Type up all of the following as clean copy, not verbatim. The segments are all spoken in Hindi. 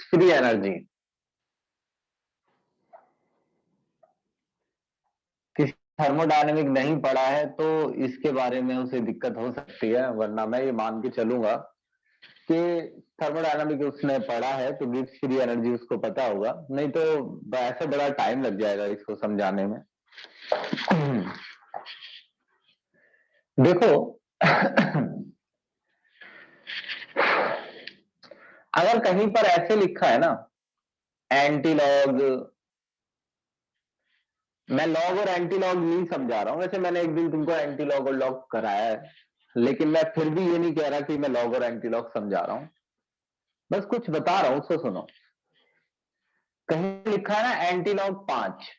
Free energy. किसी थर्मोडायनेमिक नहीं पढ़ा है तो इसके बारे में उसे दिक्कत हो सकती है, वरना मैं ये मान के चलूंगा कि थर्मोडायनामिक उसने पढ़ा है तो गिब्स फ्री एनर्जी उसको पता होगा, नहीं तो ऐसे बड़ा टाइम लग जाएगा इसको समझाने में। देखो, अगर कहीं पर ऐसे लिखा है ना एंटी लॉग, मैं लॉग और एंटी लॉग नहीं समझा रहा हूं, वैसे मैंने एक दिन तुमको एंटी लॉग और लॉग कराया है, लेकिन मैं फिर भी ये नहीं कह रहा कि मैं लॉग और एंटी लॉग समझा रहा हूं, बस कुछ बता रहा हूं, उसको सुनो। कहीं लिखा है ना एंटी लॉग 5,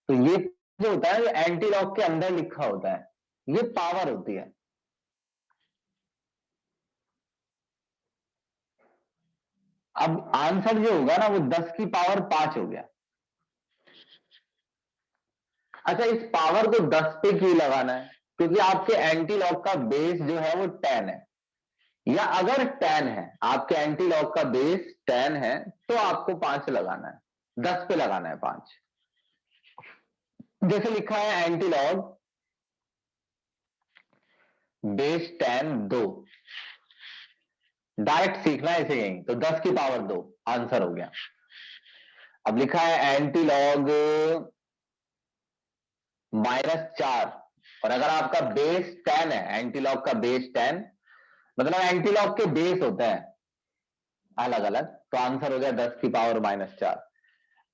तो ये जो होता है ये एंटी लॉग के अंदर लिखा होता है, ये पावर होती है। अब आंसर जो होगा ना वो 10 की पावर 5 हो गया। अच्छा, इस पावर को 10 पे क्यों लगाना है? क्योंकि आपके एंटी लॉग का बेस जो है वो 10 है, या अगर 10 है, आपके एंटी लॉग का बेस 10 है, तो आपको 5 लगाना है, 10 पे लगाना है 5। जैसे लिखा है एंटी लॉग बेस 10 2, डायरेक्ट सीखना है इसे यहीं, तो 10 की पावर 2 आंसर हो गया। अब लिखा है एंटी लॉग -4, और अगर आपका बेस 10 है, एंटी लॉग का बेस 10, मतलब एंटी लॉग के बेस होते हैं अलग अलग, तो आंसर हो गया 10 की पावर -4।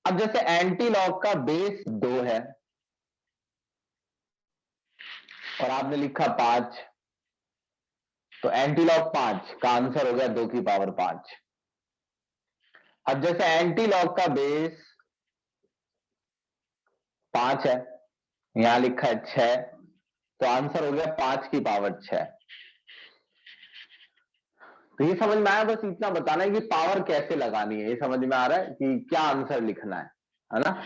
अब जैसे एंटी लॉग का बेस 2 है और आपने लिखा 5, तो एंटी लॉग 5 का आंसर हो गया 2 की पावर 5। अब जैसे एंटी लॉग का बेस 5 है, यहां लिखा है 6, तो आंसर हो गया 5 की पावर 6। तो ये समझ में आया, बस इतना बताना है कि पावर कैसे लगानी है, ये समझ में आ रहा है कि क्या आंसर लिखना है ना?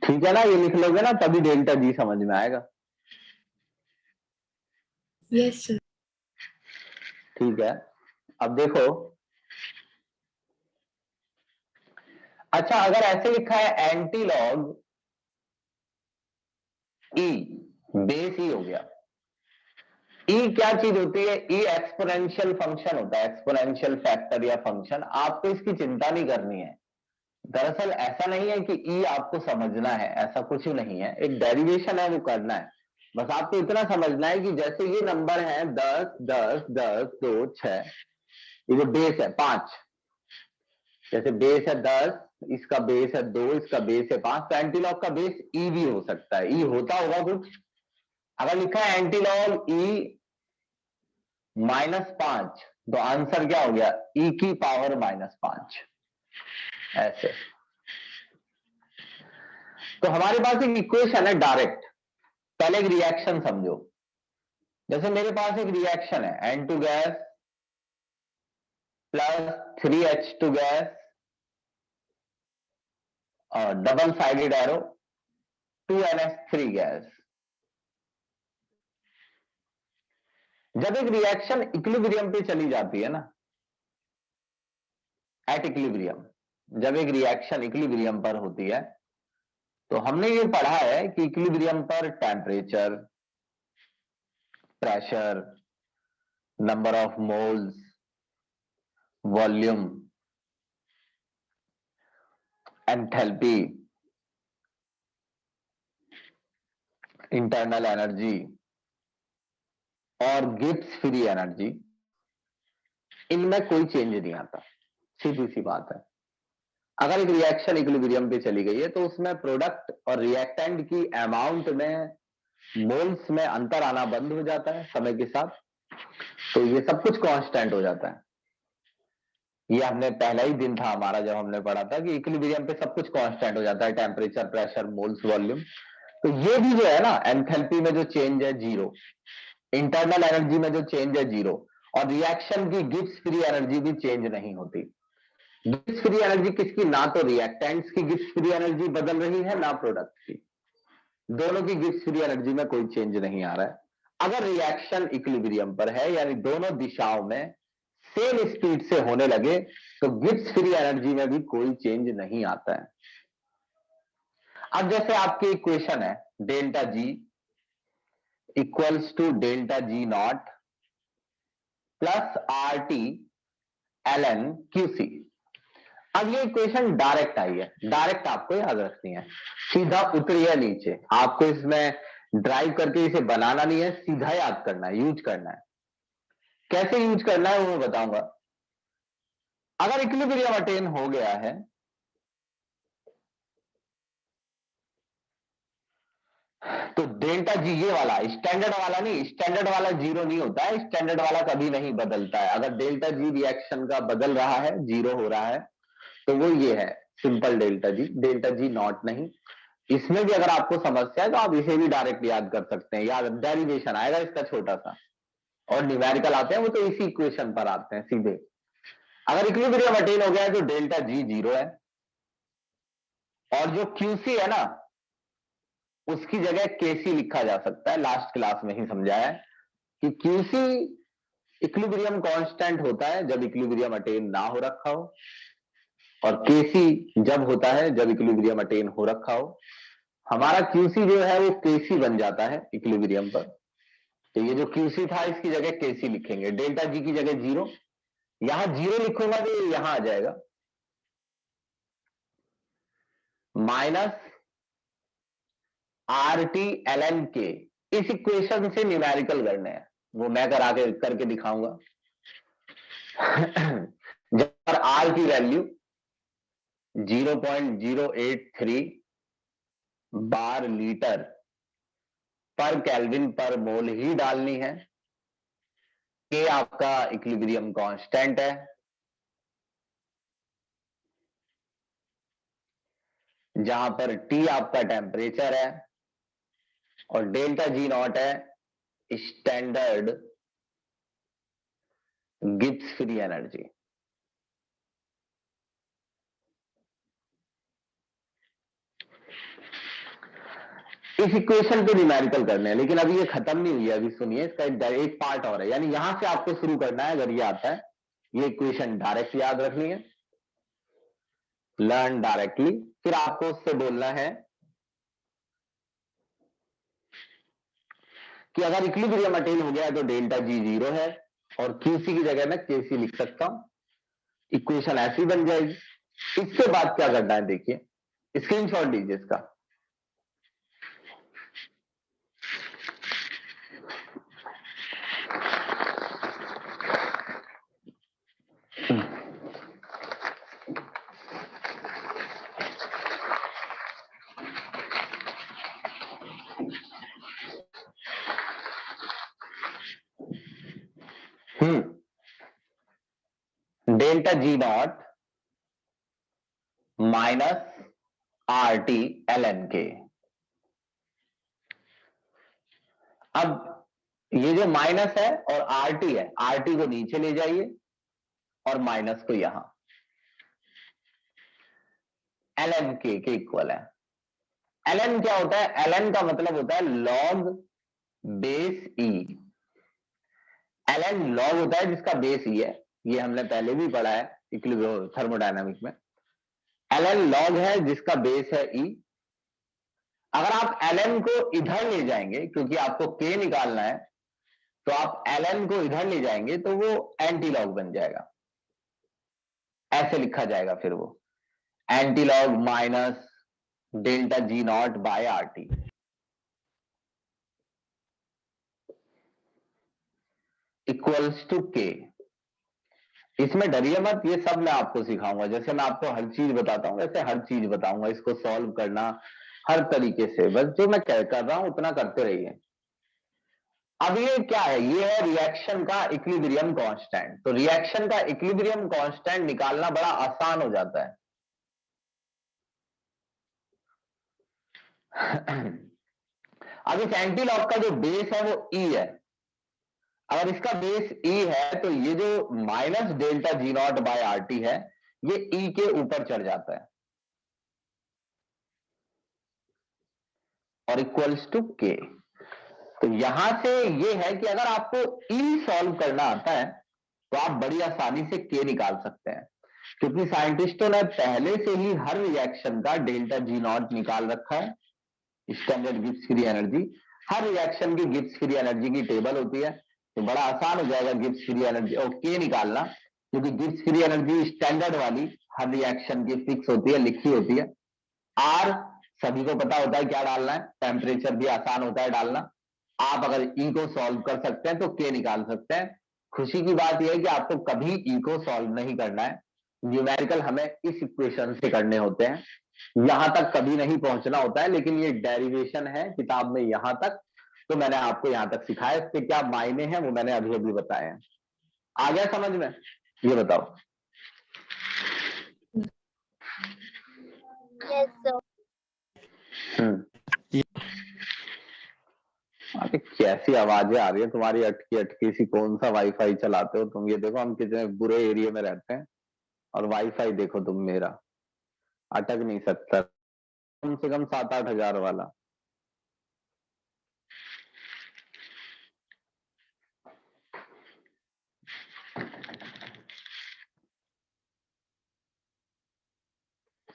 ठीक है ना, ये लिख लोगे ना तभी डेल्टा जी समझ में आएगा। Yes sir. ठीक है, अब देखो, अच्छा अगर ऐसे लिखा है एंटी लॉग ई, बेस ई हो गया। ई क्या चीज होती है? ई एक्सपोनेंशियल फंक्शन होता है, एक्सपोनेंशियल फैक्टर या फंक्शन। आपको इसकी चिंता नहीं करनी है, दरअसल ऐसा नहीं है कि ई आपको समझना है, ऐसा कुछ नहीं है, एक डेरिवेशन है वो करना है। बस आपको इतना समझना है कि जैसे ये नंबर है 10 10 10 2 6, ये जो बेस है 5, जैसे बेस है 10, इसका बेस है 2, इसका बेस है 5, तो एंटीलॉग का बेस ई भी हो सकता है, ई होता होगा कुछ। अगर लिखा है एंटीलॉग ई -5, तो आंसर क्या हो गया? ई की पावर -5। ऐसे तो हमारे पास एक इक्वेशन है डायरेक्ट। पहले एक रिएक्शन समझो, जैसे मेरे पास एक रिएक्शन है N2 gas plus 3H2 gas और double sided arrow 2NH3 gas. जब एक रिएक्शन इक्विलिब्रियम पे चली जाती है ना, एट इक्विलिब्रियम, जब एक रिएक्शन इक्विलिब्रियम पर होती है, तो हमने ये पढ़ा है कि इक्विलिब्रियम पर temperature, pressure, number of moles, volume, enthalpy, internal energy और गिब्स फ्री एनर्जी, इनमें कोई चेंज नहीं आता। सीधी सी बात है, अगर एक रिएक्शन इक्विलिब्रियम पे चली गई है तो उसमें प्रोडक्ट और रिएक्टेंट की अमाउंट में, मोल्स में अंतर आना बंद हो जाता है समय के साथ, तो ये सब कुछ कांस्टेंट हो जाता है। ये हमने पहला ही दिन था हमारा जब हमने पढ़ा था कि इक्विलिब्रियम पे सब कुछ कांस्टेंट हो जाता है, टेम्परेचर, प्रेशर, मोल्स, वॉल्यूम। तो ये भी जो है ना, एंथैल्पी में जो चेंज है 0, इंटरनल एनर्जी में जो चेंज है 0, और रिएक्शन की गिब्स फ्री एनर्जी भी चेंज नहीं होती। गिब्स फ्री एनर्जी किसकी? ना तो रिएक्टेंट्स की गिब्स फ्री एनर्जी बदल रही है, ना प्रोडक्ट की, दोनों की गिब्स फ्री एनर्जी में कोई चेंज नहीं आ रहा है। अगर रिएक्शन इक्विलिब्रियम पर है, यानी दोनों दिशाओं में सेम स्पीड से होने लगे, तो गिब्स फ्री एनर्जी में भी कोई चेंज नहीं आता है। अब जैसे आपकी इक्वेशन है delta G equals to delta G nought plus R T L N Q C. अब ये इक्वेशन डायरेक्ट आई है, डायरेक्ट आपको याद रखनी है, सीधा उतरी है नीचे, आपको इसमें ड्राइव करके इसे बनाना नहीं है, सीधा याद करना है, यूज करना है। कैसे यूज करना है वो मैं बताऊंगा। अगर इक्विलिब्रियम अटेन हो गया है तो डेल्टा जी, ये वाला स्टैंडर्ड वाला नहीं, स्टैंडर्ड वाला जीरो नहीं होता है, स्टैंडर्ड वाला कभी नहीं बदलता है। अगर डेल्टा जी रिएक्शन का बदल रहा है, जीरो हो रहा है, तो वो ये है सिंपल डेल्टा जी नॉट नहीं। इसमें भी अगर आपको समस्या है तो आप इसे भी डायरेक्ट याद कर सकते हैं, याद डेरिवेशन आएगा इसका छोटा सा, और न्यूमेरिकल आते हैं वो तो इसी इक्वेशन पर आते हैं सीधे। अगर इक्विलिब्रियम अटेन हो गया है तो डेल्टा जी जीरो है, और जो क्यूसी है ना उसकी जगह केसी लिखा जा सकता है, लास्ट क्लास में ही समझाया है कि क्यूसी इक्विलिब्रियम कांस्टेंट होता है जब इक्विलिब्रियम अटेन ना हो रखा हो, और केसी जब होता है जब इक्विलिब्रियम अटेन हो रखा हो। हमारा क्यूसी जो है वो केसी बन जाता है इक्विलिब्रियम पर, तो ये जो क्यूसी था इसकी जगह केसी लिखेंगे, डेल्टा जी की जगह जीरो, यहां जीरो लिखूंगा तो ये यहां आ जाएगा minus R T L N K. इस इक्वेशन से न्यूमेरिकल करने हैं, वो मैं करके दिखाऊंगा। जब पर आर की वैल्यू 0.083 बार लीटर पर केल्विन पर मोल ही डालनी है। के आपका इक्विलिब्रियम कांस्टेंट है, जहां पर टी आपका टेम्परेचर है, और डेल्टा जी नॉट है स्टैंडर्ड गिब्स फ्री एनर्जी। इस इक्वेशन पे न्यूमेरिकल करने हैं, लेकिन अभी ये खत्म नहीं हुई है, अभी सुनिए, इसका एक पार्ट और है, यानी यहां से आपको शुरू करना है। अगर ये आता है, ये इक्वेशन डायरेक्ट याद रखनी है, लर्न डायरेक्टली, फिर आपको उससे बोलना है कि अगर इक्विलिब्रियम अटेन हो गया है तो डेल्टा जी जीरो है, और क्यूसी की जगह मैं केसी लिख सकता हूं, इक्वेशन ऐसी बन जाएगी। इसके बाद क्या करना है देखिए, स्क्रीनशॉट लीजिए इसका। Delta G nought minus R T L N K. अब ये जो माइनस है और आर टी है, आर टी को नीचे ले जाइए और माइनस को यहां, एल एन के इक्वल है। एल एन क्या होता है? एल एन का मतलब होता है log base E. L N log होता है जिसका बेस ई है, ये हमने पहले भी पढ़ा है थर्मोडायनामिक में। एल एन लॉग है जिसका बेस है ई। अगर आप एल एन को इधर ले जाएंगे, क्योंकि आपको के निकालना है, तो आप एल एन को इधर ले जाएंगे तो वो एंटी लॉग बन जाएगा, ऐसे लिखा जाएगा फिर वो antilog minus delta G nought by R T equals to K. इसमें डरिए मत, ये सब मैं आपको सिखाऊंगा, जैसे मैं आपको हर चीज बताता हूं वैसे हर चीज बताऊंगा, इसको सॉल्व करना हर तरीके से, बस जो मैं कर रहा हूं उतना करते रहिए। अब ये क्या है? ये है रिएक्शन का इक्विलिब्रियम कांस्टेंट। तो रिएक्शन का इक्विलिब्रियम कांस्टेंट निकालना बड़ा आसान हो जाता है। अब इस एंटी लॉग का जो बेस है वो ई है। अगर इसका बेस ई है तो ये जो minus delta G nought by R T है, ये ई के ऊपर चढ़ जाता है और इक्वल्स टू के। तो यहां से ये है कि अगर आपको ई सॉल्व करना आता है तो आप बड़ी आसानी से के निकाल सकते हैं, क्योंकि साइंटिस्टों ने पहले से ही हर रिएक्शन का डेल्टा जी नॉट निकाल रखा है, स्टैंडर्ड गिब्स फ्री एनर्जी। हर रिएक्शन की गिब्स फ्री एनर्जी की टेबल होती है, तो बड़ा आसान हो जाएगा गिब्स फ्री एनर्जी और के निकालना, क्योंकि गिब्स फ्री एनर्जी स्टैंडर्ड वाली हर रिएक्शन की फिक्स होती है, लिखी होती है। आर सभी को पता होता है क्या डालना है, टेम्परेचर भी आसान होता है डालना। आप अगर ई को सॉल्व कर सकते हैं तो के निकाल सकते हैं। खुशी की बात यह है कि आपको कभी ई को सॉल्व नहीं करना है, न्यूमेरिकल हमें इस इक्वेशन से करने होते हैं, यहां तक कभी नहीं पहुंचना होता है, लेकिन ये डेरिवेशन है किताब में यहां तक, तो मैंने आपको यहां तक सिखाया, इसके क्या मायने हैं वो मैंने अभी अभी बताए हैं। आ गया समझ में? ये बताओ। Yes, sir. अरे कैसी आवाजें आ रही है तुम्हारी, अटकी अटकी सी, कौन सा वाईफाई चलाते हो तुम? ये देखो हम कितने बुरे एरिया में रहते हैं और वाईफाई देखो तुम मेरा, अटक नहीं सकता, कम से कम 7-8 हजार वाला।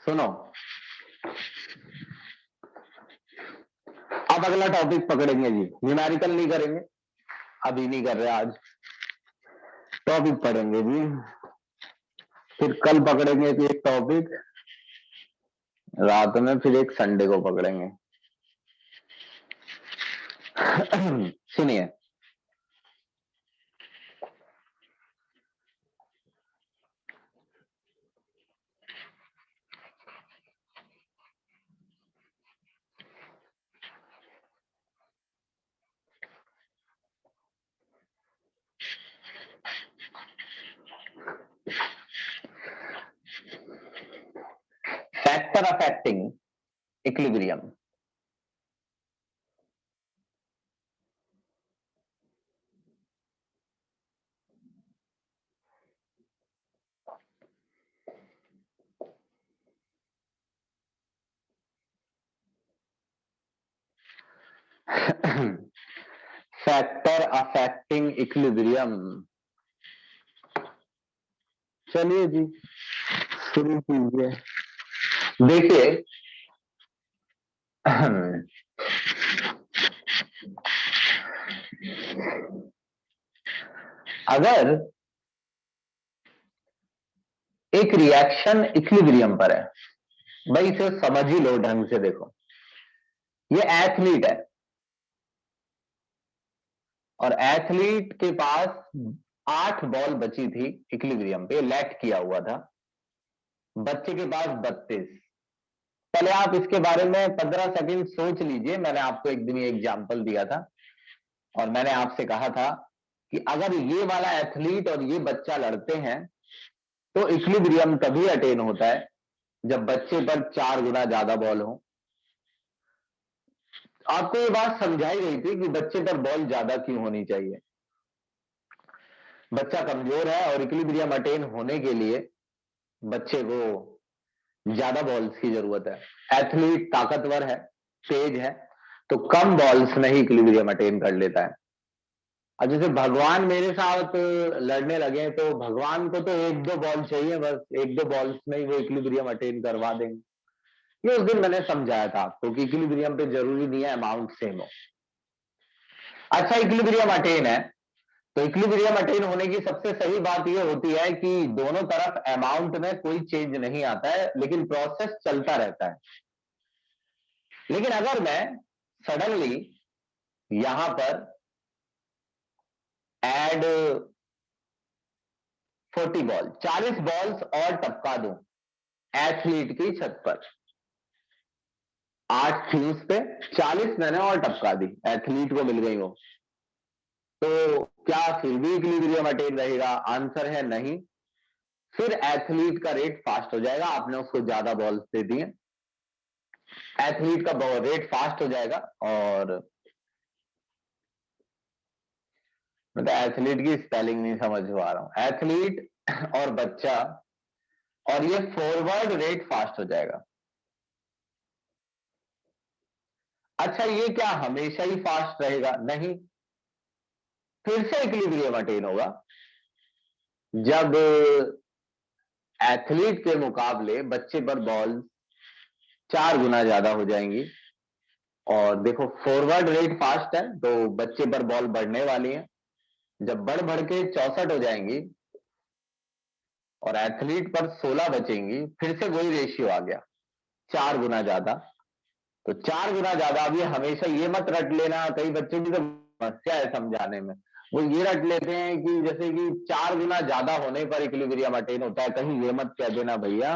सुनो, अब अगला टॉपिक पकड़ेंगे जी, न्यूमेरिकल नहीं करेंगे, अभी नहीं कर रहे आज, टॉपिक पढ़ेंगे जी, फिर कल पकड़ेंगे एक टॉपिक, रात में फिर एक संडे को पकड़ेंगे। सुनिए, factor affecting equilibrium. Factor affecting equilibrium, चलिए जी शुरू कीजिए। देखिए, अगर एक रिएक्शन इक्विलिब्रियम पर है, भाई इसे समझ ही लो ढंग से, देखो ये एथलीट है और एथलीट के पास 8 बॉल बची थी इक्विलिब्रियम पे, लेट किया हुआ था, बच्चे के पास 32। पहले आप इसके बारे में 15 सेकंड सोच लीजिए। मैंने आपको एक दिन एग्जाम्पल दिया था और मैंने आपसे कहा था कि अगर ये वाला एथलीट और ये बच्चा लड़ते हैं तो इक्विलिब्रियम तभी अटेन होता है जब बच्चे पर 4 गुना ज्यादा बॉल हो। आपको ये बात समझाई गई थी कि बच्चे पर बॉल ज्यादा क्यों होनी चाहिए, बच्चा कमजोर है और इक्विलिब्रियम अटेन होने के लिए बच्चे को ज्यादा बॉल्स की जरूरत है। एथलीट ताकतवर है, तेज है, तो कम बॉल्स में ही इक्विलिब्रियम अटेन कर लेता है। अब जैसे भगवान मेरे साथ लड़ने लगे तो भगवान को तो 1-2 बॉल चाहिए, बस 1-2 बॉल्स में ही वो इक्विलिब्रियम अटेन करवा देंगे। ये उस दिन मैंने समझाया था आपको कि इक्विलिब्रियम पे जरूरी नहीं है अमाउंट सेम हो। अच्छा, इक्विलिब्रियम अटेन है तो इक्विलिब्रियम अटेन होने की सबसे सही बात यह होती है कि दोनों तरफ अमाउंट में कोई चेंज नहीं आता है, लेकिन प्रोसेस चलता रहता है। लेकिन अगर मैं सडनली यहां पर एड 40 बॉल, 40 बॉल्स और टपका दूं एथलीट की छत पर, 8 थी उस पे, 40 मैंने और टपका दी, एथलीट को मिल गई वो, तो क्या फिर भी इक्विलिब्रियम अटेन रहेगा? आंसर है नहीं। फिर एथलीट का रेट फास्ट हो जाएगा, आपने उसको ज्यादा बॉल्स दे दिए, एथलीट का रेट फास्ट हो जाएगा और मतलब एथलीट की स्पेलिंग नहीं समझ पा रहा हूं, एथलीट और बच्चा, और ये फॉरवर्ड रेट फास्ट हो जाएगा। अच्छा ये क्या हमेशा ही फास्ट रहेगा? नहीं, फिर से इक्विलिब्रियम अटेन होगा जब एथलीट के मुकाबले बच्चे पर बॉल 4 गुना ज्यादा हो जाएंगी। और देखो फॉरवर्ड रेट फास्ट है तो बच्चे पर बॉल बढ़ने वाली है, जब बढ़ बढ़ के 64 हो जाएंगी और एथलीट पर 16 बचेंगी, फिर से वही रेशियो आ गया, 4 गुना ज्यादा। तो 4 गुना ज्यादा। अब ये हमेशा ये मत रट लेना, कई बच्चों की तो समस्या है समझाने में, वो ये रट लेते हैं कि जैसे कि 4 गुना ज्यादा होने पर इक्विलिब्रियम अटेन होता है। कहीं ये मत कह देना भैया,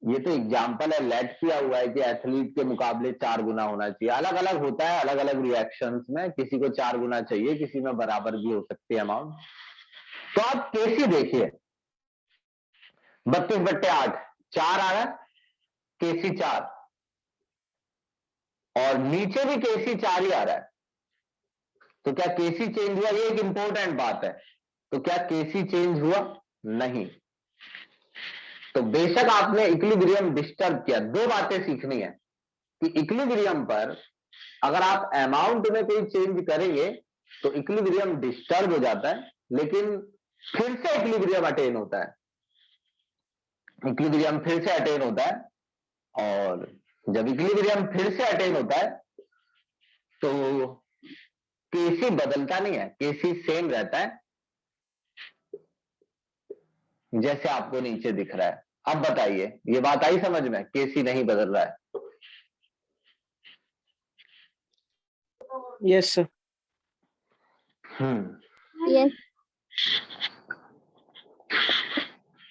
ये तो एग्जाम्पल है, लेट किया हुआ है कि एथलीट के मुकाबले 4 गुना होना चाहिए। अलग अलग होता है, अलग अलग रिएक्शंस में, किसी को 4 गुना चाहिए, किसी में बराबर भी हो सकती है अमाउंट। तो आप केसी देखिए, 32/8 4 आ रहा है, केसी 4, और नीचे भी केसी 4 ही आ रहा है। तो क्या केसी चेंज हुआ? ये एक इंपॉर्टेंट बात है। तो क्या केसी चेंज हुआ? नहीं। तो बेशक आपने इक्विलिब्रियम डिस्टर्ब किया। दो बातें सीखनी है कि इक्विलिब्रियम पर अगर आप अमाउंट में कोई चेंज करेंगे तो इक्विलिब्रियम डिस्टर्ब हो जाता है, लेकिन फिर से इक्विलिब्रियम अटेन होता है। इक्विलिब्रियम फिर से अटेन होता है, और जब इक्विलिब्रियम फिर से अटेन होता है तो केसी बदलता नहीं है, केसी सेम रहता है जैसे आपको नीचे दिख रहा है। अब बताइए, ये बात आई समझ में? केसी नहीं बदल रहा है। Yes sir. यस।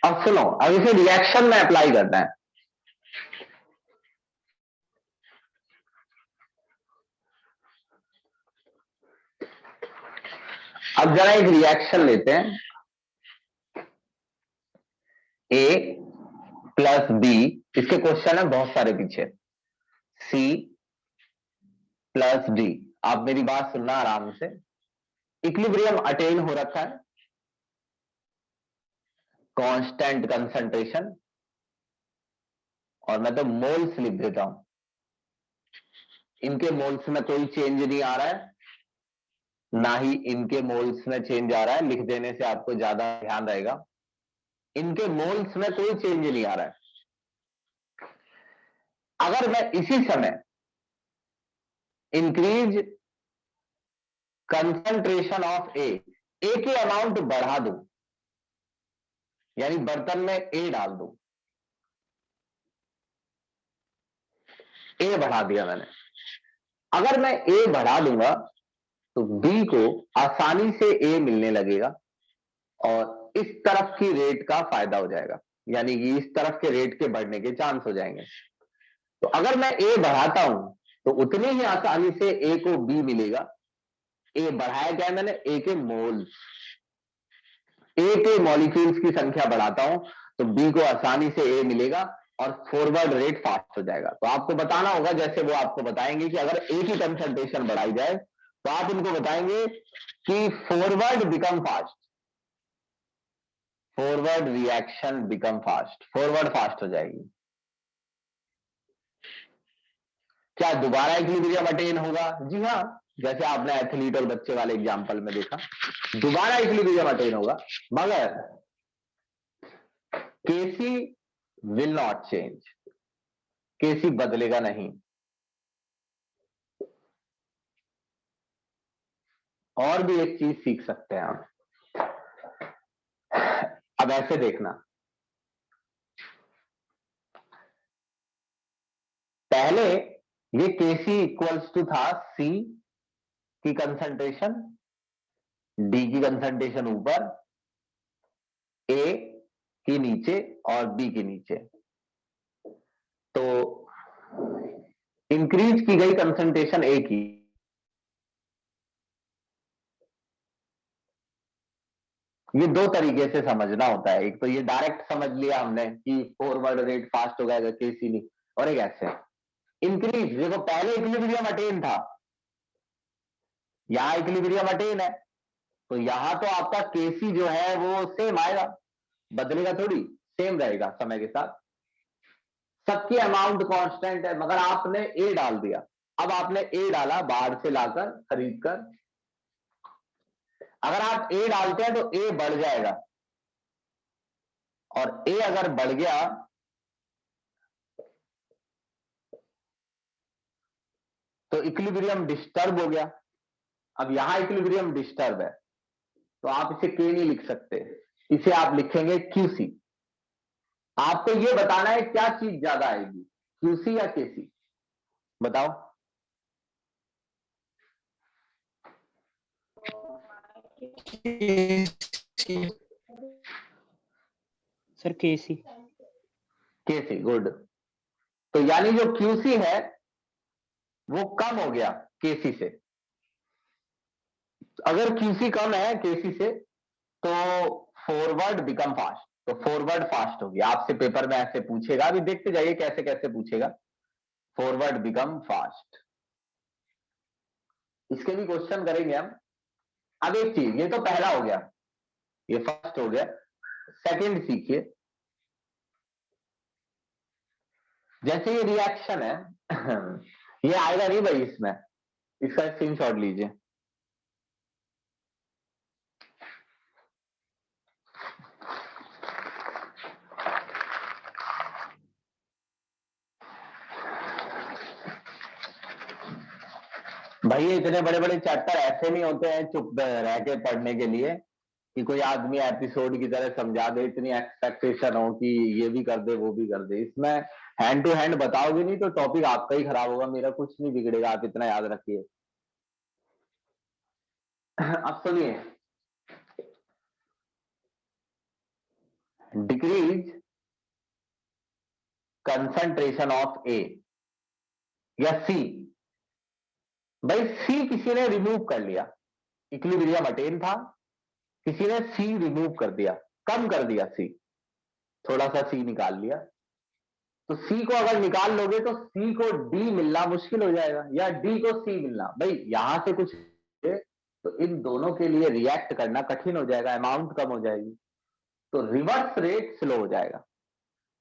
अब सुनो, अब इसे रिएक्शन में अप्लाई करना है। अब जरा एक रिएक्शन लेते हैं, ए प्लस बी, इसके क्वेश्चन है बहुत सारे पीछे, सी प्लस डी। आप मेरी बात सुनना आराम से। इक्विलिब्रियम अटेन हो रखा है, कांस्टेंट कंसंट्रेशन, और मैं तो मोल्स लिख देता हूं, इनके मोल्स में कोई चेंज नहीं आ रहा है, ना ही इनके मोल्स में चेंज आ रहा है। लिख देने से आपको ज्यादा ध्यान रहेगा। इनके मोल्स में कोई चेंज नहीं आ रहा है। अगर मैं इसी समय इंक्रीज कंसंट्रेशन ऑफ ए की अमाउंट बढ़ा दूं, यानी बर्तन में ए डाल दूं, ए बढ़ा दिया मैंने, अगर मैं ए बढ़ा दूंगा तो बी को आसानी से ए मिलने लगेगा और इस तरफ की रेट का फायदा हो जाएगा, यानी कि इस तरफ के रेट के बढ़ने के चांस हो जाएंगे। तो अगर मैं ए बढ़ाता हूं तो उतनी ही आसानी से ए को बी मिलेगा। ए बढ़ाया क्या है मैंने? ए के मोल्स, ए के मॉलिक्यूल्स की संख्या बढ़ाता हूं तो बी को आसानी से ए मिलेगा और फॉरवर्ड रेट फास्ट हो जाएगा। तो आपको बताना होगा, जैसे वो आपको बताएंगे कि अगर ए की कंसंट्रेशन बढ़ाई जाए तो आप उनको बताएंगे कि forward become fast, forward reaction become fast, forward fast हो जाएगी। क्या दोबारा इक्विलिब्रियम अटेन होगा? जी हाँ, जैसे आपने एथलीट और बच्चे वाले एग्जांपल में देखा, दोबारा इक्विलिब्रियम अटेन होगा, मगर केसी विल नॉट चेंज, केसी बदलेगा नहीं। और भी एक चीज सीख सकते हैं आप। अब ऐसे देखना, पहले ये केसी इक्वल्स टू था सी की कंसंट्रेशन, डी की कंसंट्रेशन ऊपर, ए की नीचे और बी की नीचे। तो इंक्रीज की गई कंसंट्रेशन ए की, ये दो तरीके से समझना होता है। एक तो ये डायरेक्ट समझ लिया हमने कि फॉरवर्ड रेट फास्ट हो जाएगा केसी नहीं, और एक ऐसे इंक्रीज, देखो पहले इक्विलिब्रियम अटेन था, यहां इक्विलिब्रियम अटेन है, तो यहां तो आपका केसी जो है वो सेम आएगा, बदलेगा थोड़ी, सेम रहेगा समय के साथ। सबकी अमाउंट कांस्टेंट है, मगर आपने ए डाल दिया, अब आपने ए डाला बाहर से लाकर खरीद कर, अगर आप ए डालते हैं तो ए बढ़ जाएगा, और ए अगर बढ़ गया तो इक्विलिब्रियम डिस्टर्ब हो गया। अब यहां इक्विलिब्रियम डिस्टर्ब है तो आप इसे के नहीं लिख सकते, इसे आप लिखेंगे क्यूसी। आपको ये बताना है क्या चीज ज्यादा आएगी, क्यूसी या केसी, बताओ। सर केसी। केसी, गुड। तो यानी जो क्यूसी है वो कम हो गया केसी से। अगर क्यूसी कम है केसी से तो फॉरवर्ड बिकम फास्ट, तो फॉरवर्ड फास्ट हो गया। आपसे पेपर में ऐसे पूछेगा, अभी देखते जाइए कैसे कैसे पूछेगा, फॉरवर्ड बिकम फास्ट। इसके भी क्वेश्चन करेंगे हम। अब एक चीज, ये तो पहला हो गया, ये फर्स्ट हो गया। सेकंड सीखिए, जैसे ये रिएक्शन है ये आएगा नहीं भाई इसमें, इसका स्क्रीनशॉट लीजिए। भाई ये इतने बड़े बड़े चैप्टर ऐसे नहीं होते हैं चुप रह के पढ़ने के लिए कि कोई आदमी एपिसोड की तरह समझा दे, इतनी एक्सपेक्टेशन हो कि ये भी कर दे वो भी कर दे। इसमें हैंड टू हैंड बताओगे नहीं तो टॉपिक आपका ही खराब होगा, मेरा कुछ नहीं बिगड़ेगा, आप इतना याद रखिए। अब सुनिए, डिक्रीज कंसंट्रेशन ऑफ ए या सी। भाई सी किसी ने रिमूव कर लिया, इक्विलिब्रियम अटेन था, किसी ने सी रिमूव कर दिया, कम कर दिया सी, थोड़ा सा सी निकाल लिया। तो सी को अगर निकाल लोगे तो सी को डी मिलना मुश्किल हो जाएगा, या डी को सी मिलना। भाई यहां से कुछ तो इन दोनों के लिए रिएक्ट करना कठिन हो जाएगा, अमाउंट कम हो जाएगी, तो रिवर्स रेट स्लो हो जाएगा।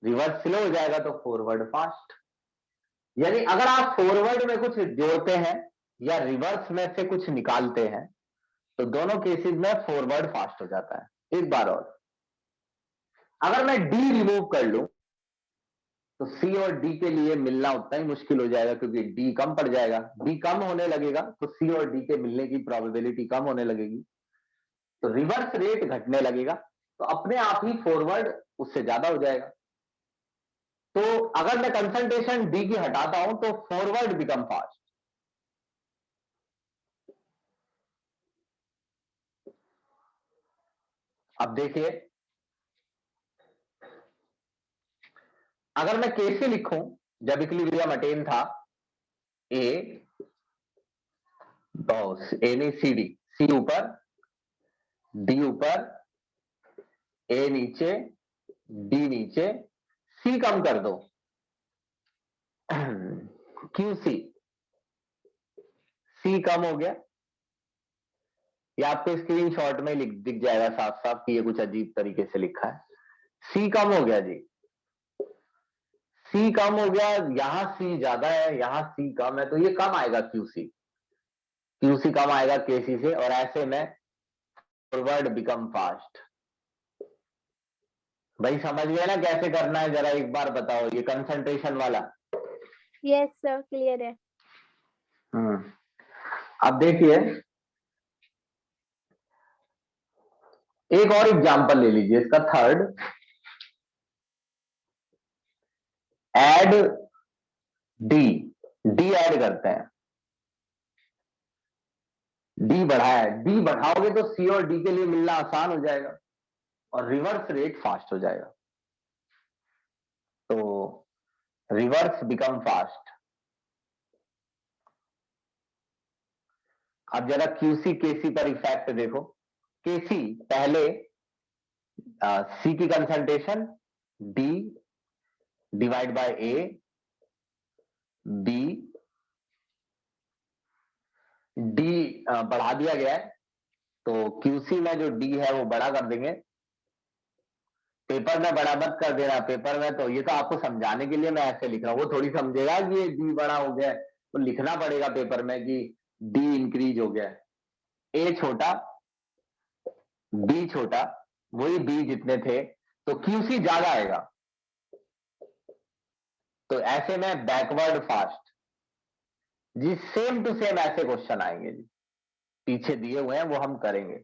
रिवर्स स्लो हो जाएगा तो फॉरवर्ड फास्ट। यानी अगर आप फॉरवर्ड में कुछ जोड़ते हैं या रिवर्स में से कुछ निकालते हैं तो दोनों केसेस में फॉरवर्ड फास्ट हो जाता है। एक बार और, अगर मैं डी रिमूव कर लूं तो सी और डी के लिए मिलना उतना ही मुश्किल हो जाएगा, क्योंकि डी कम पड़ जाएगा। डी कम होने लगेगा तो सी और डी के मिलने की प्रोबेबिलिटी कम होने लगेगी, तो रिवर्स रेट घटने लगेगा, तो अपने आप ही फॉरवर्ड उससे ज्यादा हो जाएगा। तो अगर मैं कंसंट्रेशन डी की हटाता हूं तो फॉरवर्ड बिकम फास्ट। अब देखिए, अगर मैं कैसे लिखूं, जब इक्विलिब्रियम अटेन था, ए ए नहीं सी डी, सी ऊपर डी ऊपर, ए नीचे डी नीचे, सी कम कर दो, क्यू सी, सी कम हो गया। ये आपको स्क्रीनशॉट में दिख जाएगा साफ साफ कि ये कुछ अजीब तरीके से लिखा है। सी कम हो गया जी, सी कम हो गया, यहां सी ज्यादा है यहां सी कम है, तो ये कम आएगा क्यूसी, क्यूसी कम आएगा केसी से, और ऐसे में फॉरवर्ड बिकम फास्ट। भाई समझ गए ना कैसे करना है, जरा एक बार बताओ ये कंसंट्रेशन वाला। यस सर, क्लियर है। अब देखिए एक और एग्जांपल ले लीजिए, इसका third, add D, D add करते हैं, डी बढ़ाया, डी बढ़ाओगे तो सी और डी के लिए मिलना आसान हो जाएगा और रिवर्स रेट फास्ट हो जाएगा, तो रिवर्स बिकम फास्ट। अब जरा क्यूसी केसी पर इफेक्ट देखो। केसी पहले सी की concentration D divide by A, B, D बढ़ा दिया गया है, तो क्यूसी में जो डी है वो बड़ा कर देंगे। पेपर में बड़ा मत कर देना, पेपर में तो ये तो आपको समझाने के लिए मैं ऐसे लिख रहा हूं, वो थोड़ी समझेगा कि ये डी बड़ा हो गया, तो लिखना पड़ेगा पेपर में कि डी इंक्रीज हो गया, ए छोटा बी छोटा, वही बी जितने थे, तो क्यूसी ज्यादा आएगा। तो ऐसे में बैकवर्ड फास्ट जी, सेम टू सेम ऐसे क्वेश्चन आएंगे जी, पीछे दिए हुए हैं वो हम करेंगे।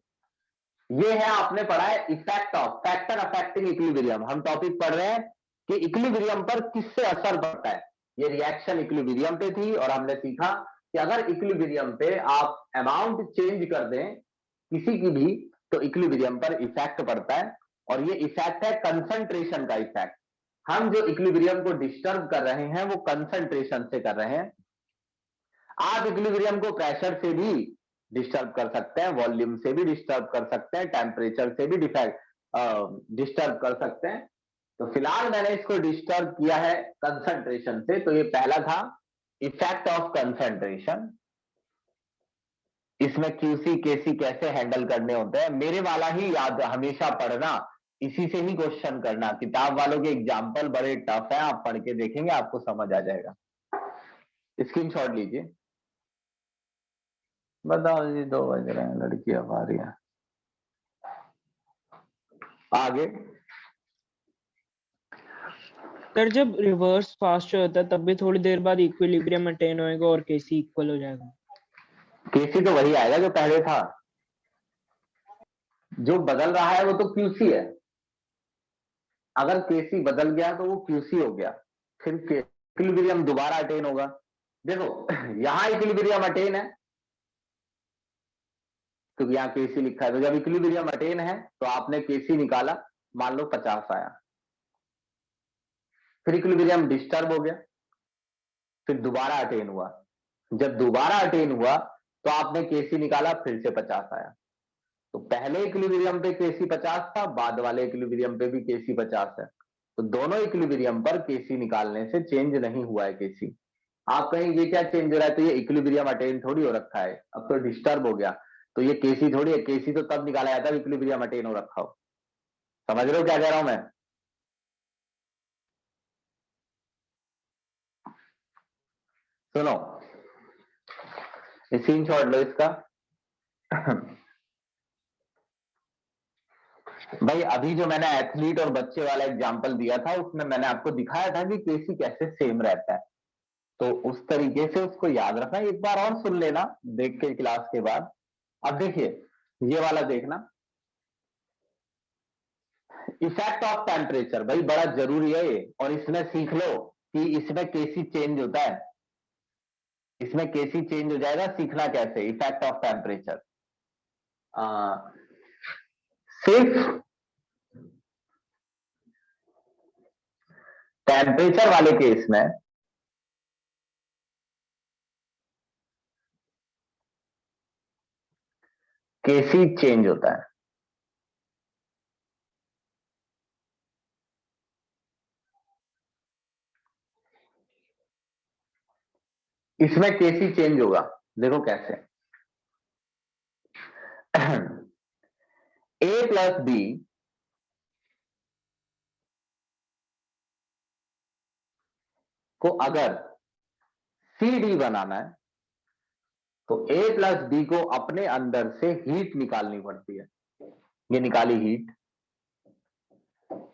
ये है, आपने पढ़ा है effect of factor affecting equilibrium. हम टॉपिक पढ़ रहे हैं कि इक्विलिब्रियम पर किससे असर पड़ता है। ये रिएक्शन इक्विलिब्रियम पे थी और हमने सीखा कि अगर इक्विलिब्रियम पे आप अमाउंट चेंज कर दें किसी की भी, तो इक्विलिब्रियम पर इफेक्ट पड़ता है। और ये इफेक्ट है कंसंट्रेशन का इफेक्ट। हम जो इक्विलिब्रियम को डिस्टर्ब कर रहे हैं वो कंसंट्रेशन से कर रहे हैं। आप इक्विलिब्रियम को प्रेशर से भी डिस्टर्ब कर सकते हैं, वॉल्यूम से भी डिस्टर्ब कर सकते हैं, टेम्परेचर से भी डिस्टर्ब कर सकते हैं। तो फिलहाल मैंने इसको डिस्टर्ब किया है कंसंट्रेशन से। तो ये पहला था इफेक्ट ऑफ कंसंट्रेशन। इसमें क्यूसी केसी कैसे हैंडल करने होते हैं, मेरे वाला ही याद हमेशा पढ़ना, इसी से ही क्वेश्चन करना। किताब वालों के एग्जाम्पल बड़े टफ है, आप पढ़ के देखेंगे आपको समझ आ जाएगा। स्क्रीनशॉट लीजिए। बताओ जी, 2 बज रहे हैं, लड़कियां आ रही हैं। आगे सर जब रिवर्स फास्ट होता है तब भी थोड़ी देर बाद इक्विलिब्रियम मेंटेन होएगा और केसी इक्वल हो जाएगा। केसी तो वही आएगा जो पहले था, जो बदल रहा है वो तो क्यूसी है। अगर केसी बदल गया तो वो क्यूसी हो गया, फिर इक्विलिब्रियम दोबारा अटेन होगा। देखो यहां इक्विलिब्रियम अटेन है क्योंकि यहाँ केसी लिखा है, तो जब इक्विलिब्रियम अटेन है तो आपने केसी निकाला, मान लो 50 आया, फिर इक्विलिब्रियम डिस्टर्ब हो गया, फिर दोबारा अटेन हुआ। जब दोबारा अटेन हुआ तो आपने केसी निकाला, फिर से 50 आया। तो पहले इक्विलिब्रियम पे केसी 50 था, बाद वाले इक्विलिब्रियम पे भी केसी 50 है। तो दोनों इक्विलिब्रियम पर केसी निकालने से चेंज नहीं हुआ है केसी। आप कहेंगे क्या चेंज हो रहा है, तो ये इक्विलिब्रियम अटेन थोड़ी हो रखा है, अब तो डिस्टर्ब हो गया। तो ये केसी थोड़ी है, केसी तो तब निकाला जाता है इक्विलिब्रियम अटेन हो रखा हो। समझ रहे हो क्या कह रहा हूं मैं? सुनो, स्क्रीनशॉट लो इसका। भाई अभी जो मैंने एथलीट और बच्चे वाला एग्जांपल दिया था उसमें मैंने आपको दिखाया था कि केसी कैसे सेम रहता है, तो उस तरीके से उसको याद रखना। एक बार और सुन लेना देख के क्लास के बाद। अब देखिए ये वाला देखना, इफेक्ट ऑफ टेम्परेचर, भाई बड़ा जरूरी है ये, और इसमें सीख लो कि इसमें केसी चेंज होता है, इसमें केसी चेंज हो जाएगा। सीखना कैसे इफेक्ट ऑफ टेम्परेचर, सिर्फ टेम्परेचर वाले केस में केसी चेंज होता है। इसमें केसी चेंज होगा, देखो कैसे। ए प्लस बी को अगर सी डी बनाना है तो ए प्लस बी को अपने अंदर से हीट निकालनी पड़ती है। ये निकाली हीट,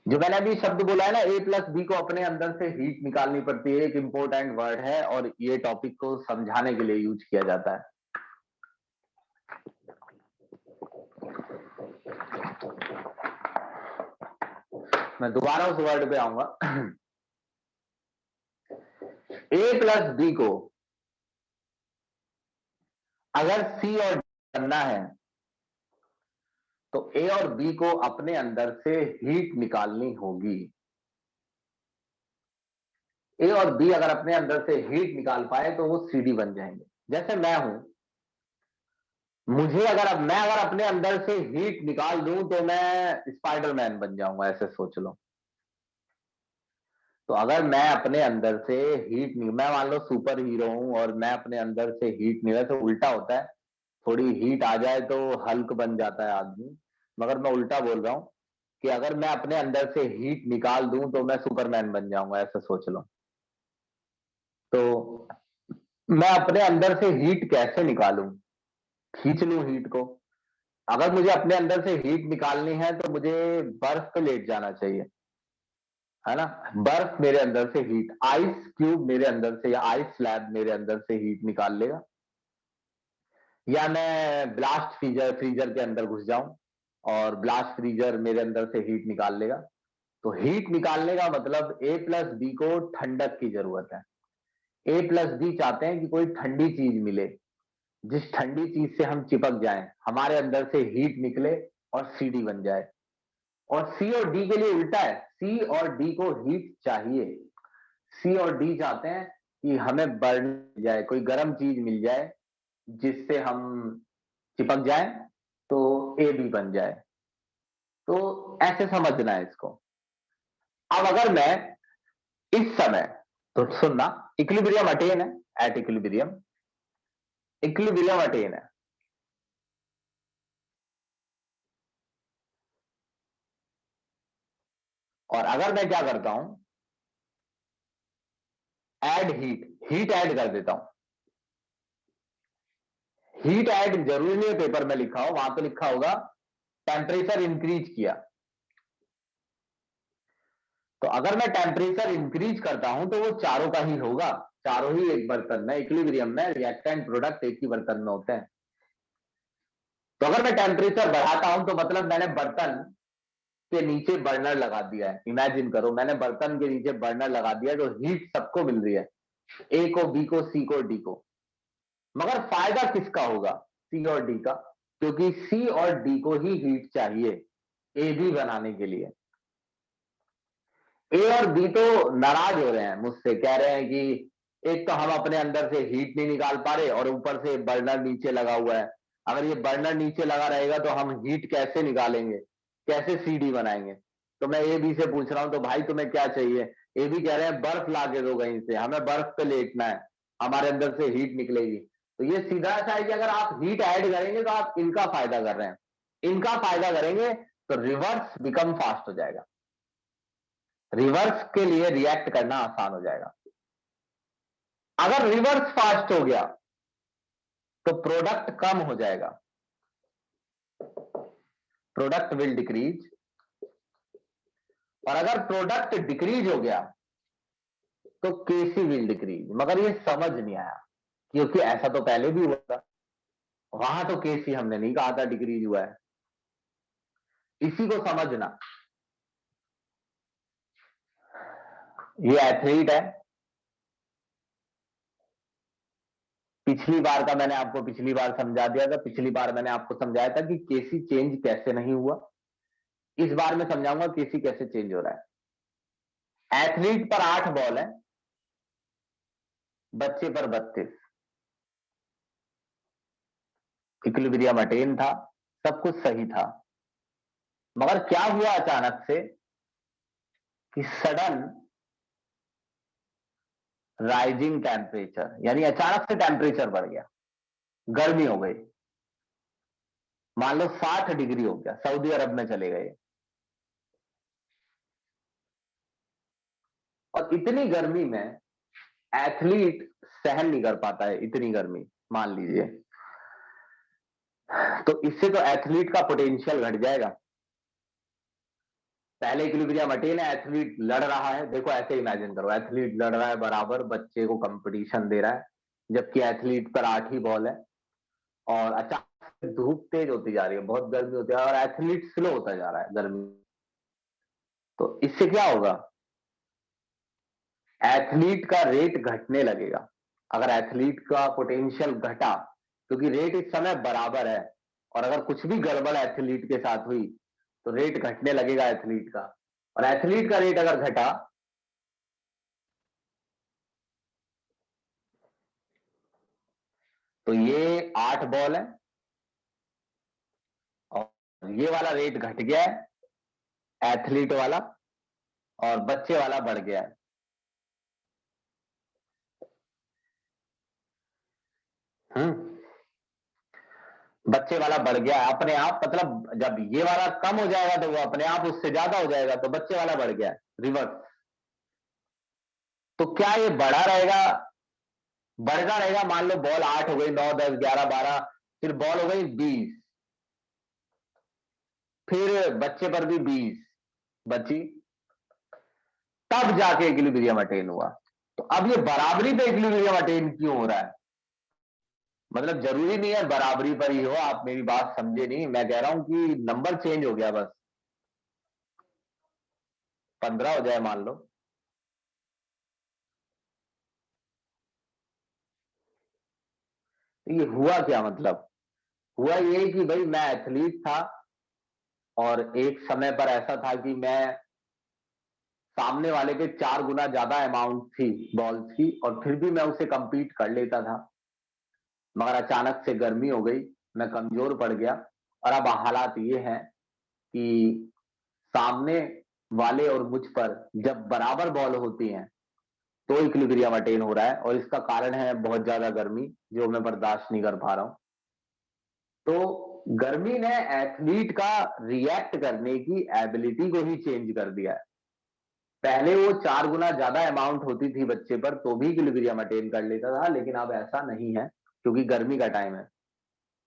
जो मैंने अभी शब्द बोला है ना, ए प्लस बी को अपने अंदर से हीट निकालनी पड़ती है, एक इंपॉर्टेंट वर्ड है और ये टॉपिक को समझाने के लिए यूज किया जाता है। मैं दोबारा उस वर्ड पे आऊंगा। ए प्लस बी को अगर सी और डी करना है तो ए और बी को अपने अंदर से हीट निकालनी होगी। ए और बी अगर अपने अंदर से हीट निकाल पाए तो वो सी डी बन जाएंगे। जैसे मैं हूं, मैं अगर अपने अंदर से हीट निकाल दूं तो मैं स्पाइडरमैन बन जाऊंगा, ऐसे सोच लो। तो अगर मैं अपने अंदर से मैं मान लो सुपर हीरो हूं और मैं अपने अंदर से हीट नहीं, तो उल्टा होता है, थोड़ी हीट आ जाए तो हल्क बन जाता है आदमी, मगर मैं उल्टा बोल रहा हूं कि अगर मैं अपने अंदर से हीट निकाल दूं तो मैं सुपरमैन बन जाऊंगा, ऐसे सोच लो। तो मैं अपने अंदर से हीट कैसे निकालूं, खींच लूं हीट को। अगर मुझे अपने अंदर से हीट निकालनी है तो मुझे बर्फ पे लेट जाना चाहिए, है ना। बर्फ मेरे अंदर से हीट, आइस क्यूब मेरे अंदर से या आइस स्लैब मेरे अंदर से हीट निकाल लेगा, या मैं ब्लास्ट फ्रीजर फ्रीजर के अंदर घुस जाऊं और ब्लास्ट फ्रीजर मेरे अंदर से हीट निकाल लेगा। तो हीट निकालने का मतलब ए प्लस बी को ठंडक की जरूरत है। ए प्लस बी चाहते हैं कि कोई ठंडी चीज मिले, जिस ठंडी चीज से हम चिपक जाएं, हमारे अंदर से हीट निकले और सीडी बन जाए। और सी और डी के लिए उल्टा है, सी और डी को हीट चाहिए। सी और डी चाहते हैं कि हमें बर्न मिल जाए, कोई गर्म चीज मिल जाए जिससे हम चिपक जाए तो ए बी बन जाए। तो ऐसे समझना है इसको। अब अगर मैं इस समय, तो सुनना, इक्विलिब्रियम अटेन है, एट इक्विलिब्रियम इक्विलिब्रियम अटेन है। और अगर मैं क्या करता हूं, ऐड हीट ऐड कर देता हूं। हीट ऐड जरूरी नहीं है पेपर में लिखा हो, वहां तो लिखा होगा टेम्परेचर इंक्रीज किया। तो अगर मैं टेम्परेचर इंक्रीज करता हूं तो वो चारों का ही होगा, चारों ही एक बर्तन में, इक्विलिब्रियम में रिएक्टेंट प्रोडक्ट एक ही बर्तन में होते हैं। तो अगर मैं टेम्परेचर बढ़ाता हूं तो मतलब मैंने बर्तन के नीचे बर्नर लगा दिया है। इमेजिन करो मैंने बर्तन के नीचे बर्नर लगा दिया, जो हीट सबको मिल रही है, ए को, बी को, सी को, डी को। मगर फायदा किसका होगा, सी और डी का, क्योंकि सी और डी को ही हीट चाहिए ए बी बनाने के लिए। ए और बी तो नाराज हो रहे हैं मुझसे, कह रहे हैं कि एक तो हम अपने अंदर से हीट नहीं निकाल पा रहे और ऊपर से बर्नर नीचे लगा हुआ है। अगर ये बर्नर नीचे लगा रहेगा तो हम हीट कैसे निकालेंगे, कैसे सीडी बनाएंगे। तो मैं ए बी से पूछ रहा हूं तो भाई तुम्हें क्या चाहिए। ए बी कह रहे हैं बर्फ ला के दो कहीं से, हमें बर्फ पे लेटना है, हमारे अंदर से हीट निकलेगी। तो ये सीधा सा है कि अगर आप हीट ऐड करेंगे तो आप इनका फायदा कर रहे हैं, इनका फायदा करेंगे तो रिवर्स बिकम फास्ट हो जाएगा, रिवर्स के लिए रिएक्ट करना आसान हो जाएगा। अगर रिवर्स फास्ट हो गया तो प्रोडक्ट कम हो जाएगा, प्रोडक्ट विल डिक्रीज। और अगर प्रोडक्ट डिक्रीज हो गया तो केसी विल डिक्रीज। मगर ये समझ नहीं आया, क्योंकि ऐसा तो पहले भी हुआ था, वहां तो केसी हमने नहीं कहा था डिक्रीज हुआ है। इसी को समझना। ये एथलीट है, पिछली बार का मैंने आपको पिछली बार समझा दिया था, पिछली बार मैंने आपको समझाया था कि केसी चेंज कैसे नहीं हुआ। इस बार मैं समझाऊंगा केसी कैसे चेंज हो रहा है। एथलीट पर 8 बॉल है, बच्चे पर 32, इक्विलिब्रियम अटेन था, सब कुछ सही था। मगर क्या हुआ अचानक से कि सडन राइजिंग टेम्परेचर, यानी अचानक से टेम्परेचर बढ़ गया, गर्मी हो गई। मान लो 60 डिग्री हो गया, सऊदी अरब में चले गए। और इतनी गर्मी में एथलीट सहन नहीं कर पाता है, इतनी गर्मी मान लीजिए, तो इससे तो एथलीट का पोटेंशियल घट जाएगा। पहले इक्विलिब्रियम अटेन है, एथलीट लड़ रहा है, देखो ऐसे इमेजिन करो, एथलीट लड़ रहा है बराबर, बच्चे को कंपटीशन दे रहा है, जबकि एथलीट पर 8 ही बॉल है। और अचानक धूप तेज होती जा रही है, बहुत गर्मी होती है और एथलीट स्लो होता जा रहा है गर्मी। तो इससे क्या होगा, एथलीट का रेट घटने लगेगा। अगर एथलीट का पोटेंशियल घटा, क्योंकि रेट इस समय बराबर है, और अगर कुछ भी गड़बड़ एथलीट के साथ हुई तो रेट घटने लगेगा एथलीट का। और एथलीट का रेट अगर घटा तो ये 8 बॉल है और ये वाला रेट घट गया है एथलीट वाला, और बच्चे वाला बढ़ गया है। बच्चे वाला बढ़ गया है अपने आप, मतलब जब ये वाला कम हो जाएगा तो वो अपने आप उससे ज्यादा हो जाएगा, तो बच्चे वाला बढ़ गया है, रिवर्स। तो क्या ये बढ़ा रहेगा बढ़ता रहेगा। मान लो बॉल 8 हो गई, 9, 10, 11, 12, फिर बॉल हो गई 20, फिर बच्चे पर भी 20 बची, तब जाके इक्विलिब्रियम अटेन हुआ। तो अब ये बराबरी पे इक्विलिब्रियम अटेन क्यों हो रहा है? मतलब जरूरी नहीं है बराबरी पर ही हो, आप मेरी बात समझे नहीं। मैं कह रहा हूं कि नंबर चेंज हो गया, बस 15 हो जाए मान लो, तो ये हुआ क्या? मतलब हुआ ये कि भाई मैं एथलीट था और एक समय पर ऐसा था कि मैं सामने वाले के 4 गुना ज्यादा अमाउंट थी बॉल्स की, और फिर भी मैं उसे कंपीट कर लेता था। मगर अचानक से गर्मी हो गई, मैं कमजोर पड़ गया, और अब हालात ये हैं कि सामने वाले और मुझ पर जब बराबर बॉल होती हैं तो इक्विलिब्रियम अटेन हो रहा है, और इसका कारण है बहुत ज्यादा गर्मी जो मैं बर्दाश्त नहीं कर पा रहा हूं। तो गर्मी ने एथलीट का रिएक्ट करने की एबिलिटी को ही चेंज कर दिया है। पहले वो 4 गुना ज्यादा अमाउंट होती थी बच्चे पर तो भी इक्विलिब्रियम अटेन कर लेता था, लेकिन अब ऐसा नहीं है क्योंकि गर्मी का टाइम है।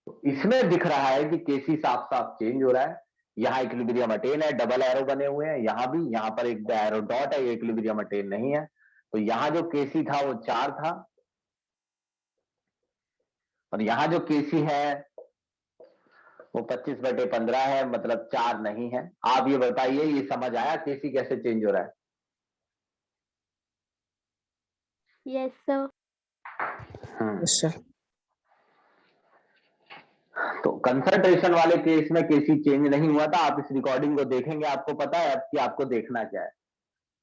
तो इसमें दिख रहा है कि केसी साफ साफ चेंज हो रहा है। यहाँ इक्विलिब्रियम अटेन है, डबल एरो बने हुए हैं, यहाँ भी, यहाँ पर एक एरो डॉट है, ये इक्विलिब्रियम अटेन नहीं है। तो यहाँ जो केसी था वो 4 था, और यहाँ जो केसी है वो 25/15 है, मतलब 4 नहीं है। आप ये बताइए, ये समझ आया केसी कैसे चेंज हो रहा है? Yes, sir. Yes, sir. तो कंसंट्रेशन वाले केस में केसी चेंज नहीं हुआ था। आप इस रिकॉर्डिंग को देखेंगे, आपको पता है अब कि आपको देखना क्या है।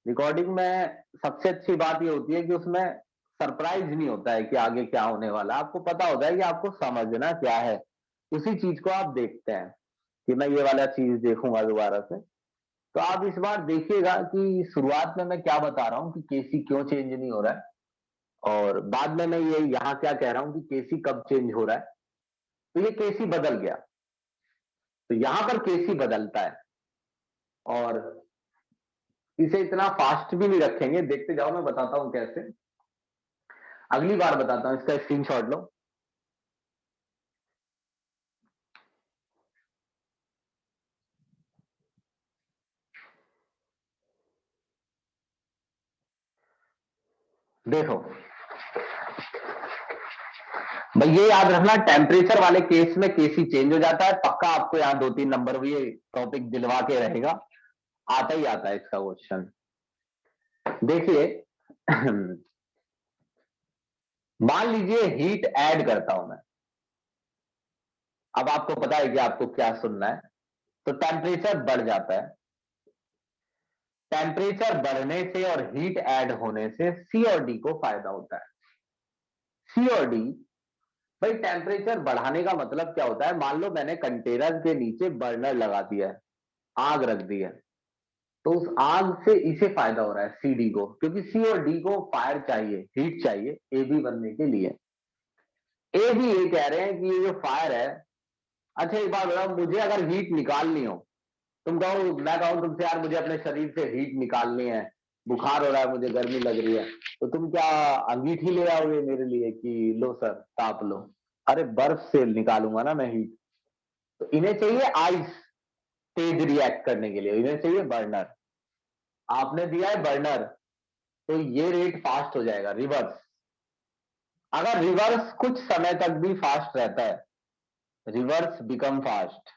रिकॉर्डिंग में सबसे अच्छी बात ये होती है कि उसमें सरप्राइज नहीं होता है कि आगे क्या होने वाला, आपको पता होता है कि आपको समझना क्या है, उसी चीज को आप देखते हैं कि मैं ये वाला चीज देखूंगा दोबारा से। तो आप इस बार देखिएगा कि शुरुआत में मैं क्या बता रहा हूं कि केसी क्यों चेंज नहीं हो रहा है, और बाद में मैं ये यहाँ क्या कह रहा हूं कि केसी कब चेंज हो रहा है। तो ये केसी बदल गया, तो यहां पर केसी बदलता है, और इसे इतना फास्ट भी नहीं रखेंगे, देखते जाओ, मैं बताता हूं कैसे। अगली बार बताता हूं, इसका स्क्रीनशॉट लो। देखो भाई, ये याद रखना, टेम्परेचर वाले केस में केसी चेंज हो जाता है पक्का। आपको यहाँ 2-3 नंबर भी ये टॉपिक दिलवा के रहेगा, आता ही आता है इसका क्वेश्चन। देखिए मान लीजिए हीट ऐड करता हूं मैं। अब आपको पता है कि आपको क्या सुनना है। तो टेम्परेचर बढ़ जाता है, टेम्परेचर बढ़ने से और हीट ऐड होने से सी और डी को फायदा होता है। सी और डी, भाई टेम्परेचर बढ़ाने का मतलब क्या होता है? मान लो मैंने कंटेनर के नीचे बर्नर लगा दिया है, आग रख दी है, तो उस आग से इसे फायदा हो रहा है सी डी को, क्योंकि सी और डी को फायर चाहिए, हीट चाहिए ए बी बनने के लिए। ए भी ये कह रहे हैं कि ये जो फायर है, अच्छा एक बात बताओ, मुझे अगर हीट निकालनी हो, तुम कहो, मैं कहूं तुमसे यार मुझे अपने शरीर से हीट निकालनी है, बुखार हो रहा है, मुझे गर्मी लग रही है, तो तुम क्या अंगीठी ले आओगे मेरे लिए कि लो सर ताप लो? अरे बर्फ से निकालूंगा ना मैं हीट। तो इन्हें चाहिए आइस तेज रिएक्ट करने के लिए, इन्हें चाहिए बर्नर। आपने दिया है बर्नर, तो ये रेट फास्ट हो जाएगा रिवर्स। अगर रिवर्स कुछ समय तक भी फास्ट रहता है, रिवर्स बिकम फास्ट।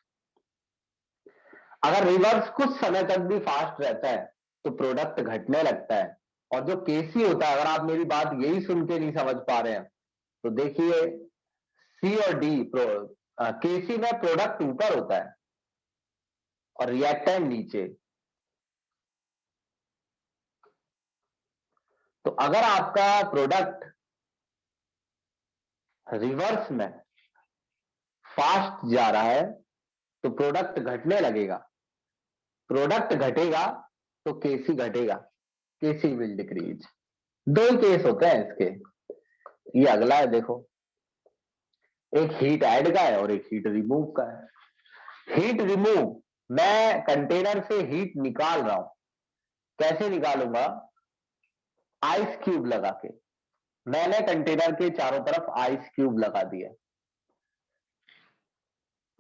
अगर रिवर्स कुछ समय तक भी फास्ट रहता है तो प्रोडक्ट घटने लगता है। और जो केसी होता है, अगर आप मेरी बात यही सुन के नहीं समझ पा रहे हैं, तो देखिए सी और डी, केसी में प्रोडक्ट ऊपर होता है और रिएक्टेंट नीचे। तो अगर आपका प्रोडक्ट रिवर्स में फास्ट जा रहा है तो प्रोडक्ट घटने लगेगा, प्रोडक्ट घटेगा तो केसी घटेगा, केसी विल डिक्रीज। दो ही केस होते हैं इसके। ये अगला है, देखो, एक हीट ऐड का है और एक हीट रिमूव का है। हीट रिमूव, मैं कंटेनर से हीट निकाल रहा हूं, कैसे निकालूंगा? आइस क्यूब लगा के। मैंने कंटेनर के चारों तरफ आइस क्यूब लगा दिया।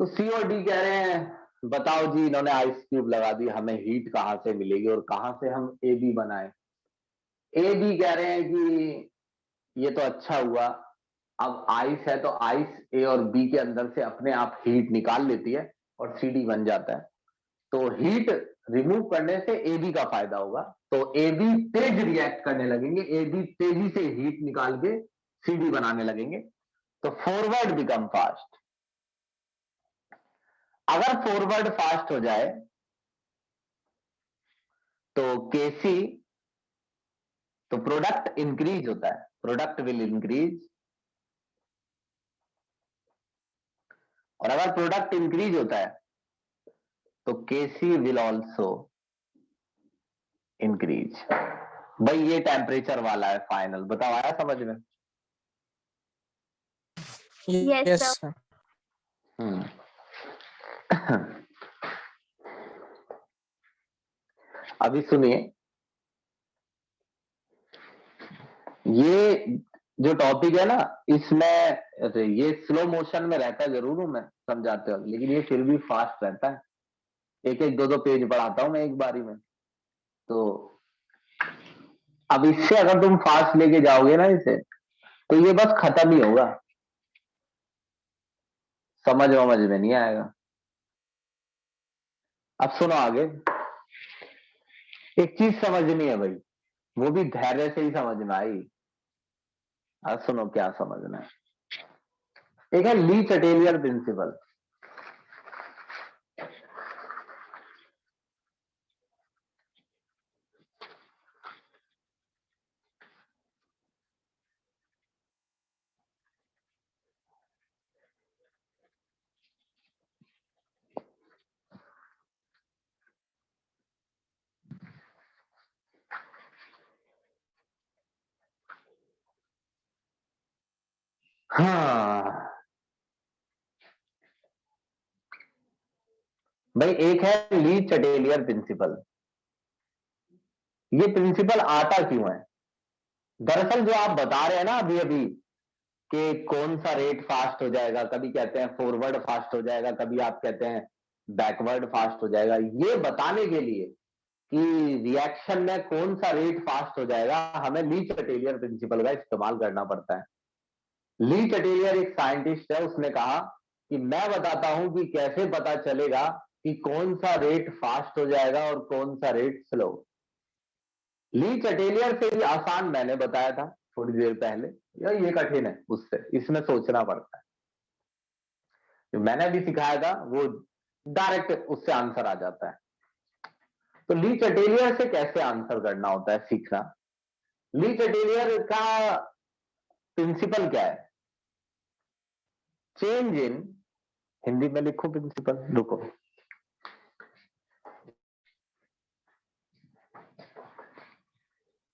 तो सी और डी कह रहे हैं बताओ जी, इन्होंने आइस क्यूब लगा दी, हमें हीट कहां से मिलेगी और कहां से हम ए बी बनाए। ए बी कह रहे हैं कि ये तो अच्छा हुआ, अब आइस है तो आइस ए और बी के अंदर से अपने आप हीट निकाल लेती है और सी डी बन जाता है। तो हीट रिमूव करने से ए बी का फायदा होगा, तो ए बी तेज रिएक्ट करने लगेंगे, ए बी तेजी से हीट निकाल के सी डी बनाने लगेंगे, तो फॉरवर्ड बिकम फास्ट। अगर फॉरवर्ड फास्ट हो जाए तो केसी, तो प्रोडक्ट इंक्रीज होता है, प्रोडक्ट विल इंक्रीज, और अगर प्रोडक्ट इंक्रीज होता है तो केसी विल ऑल्सो इंक्रीज। भाई ये टेम्परेचर वाला है फाइनल, बताओ आया समझ में? Yes, sir. अभी सुनिए, ये जो टॉपिक है ना, इसमें ये स्लो मोशन में रहता जरूर हूं मैं समझाते हो, लेकिन ये फिर भी फास्ट रहता है, एक एक दो दो पेज पढ़ाता हूं मैं एक बारी में। तो अब इससे अगर तुम फास्ट लेके जाओगे ना इसे, तो ये बस खत्म ही होगा, समझ में नहीं आएगा। अब सुनो आगे, एक चीज समझनी है भाई, वो भी धैर्य से ही समझ में आई। अब सुनो क्या समझना है। एक है ली चटेलियर प्रिंसिपल। हाँ भाई, एक है ली चटेलियर प्रिंसिपल। ये प्रिंसिपल आता क्यों है? दरअसल जो आप बता रहे हैं ना अभी अभी कि कौन सा रेट फास्ट हो जाएगा, कभी कहते हैं फॉरवर्ड फास्ट हो जाएगा, कभी आप कहते हैं बैकवर्ड फास्ट हो जाएगा, ये बताने के लिए कि रिएक्शन में कौन सा रेट फास्ट हो जाएगा, हमें ली चटेलियर प्रिंसिपल का इस्तेमाल करना पड़ता है। ली चटेलियर एक साइंटिस्ट है, उसने कहा कि मैं बताता हूं कि कैसे पता चलेगा कि कौन सा रेट फास्ट हो जाएगा और कौन सा रेट स्लो। ली चटेलियर से भी आसान मैंने बताया था थोड़ी देर पहले, यार ये कठिन है उससे, इसमें सोचना पड़ता है। जो मैंने भी सिखाया था वो डायरेक्ट उससे आंसर आ जाता है। तो ली चटेलियर से कैसे आंसर करना होता है सीखना। ली चटेलियर का प्रिंसिपल क्या है? चेंज इन, हिंदी में लिखो प्रिंसिपल, रुको,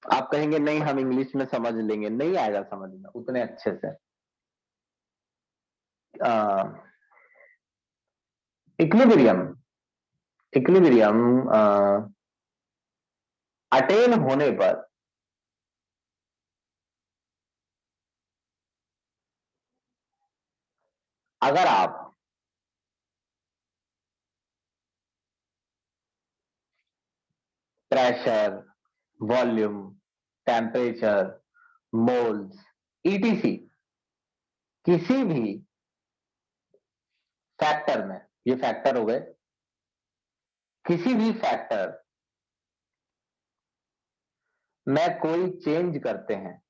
आप कहेंगे नहीं हम इंग्लिश में समझ लेंगे, नहीं आएगा समझ में उतने अच्छे से। इक्विलिब्रियम, इक्विलिब्रियम अटेन होने पर अगर आप pressure, volume, temperature, moles, etc किसी भी फैक्टर में, ये फैक्टर हो गए, किसी भी फैक्टर में कोई चेंज करते हैं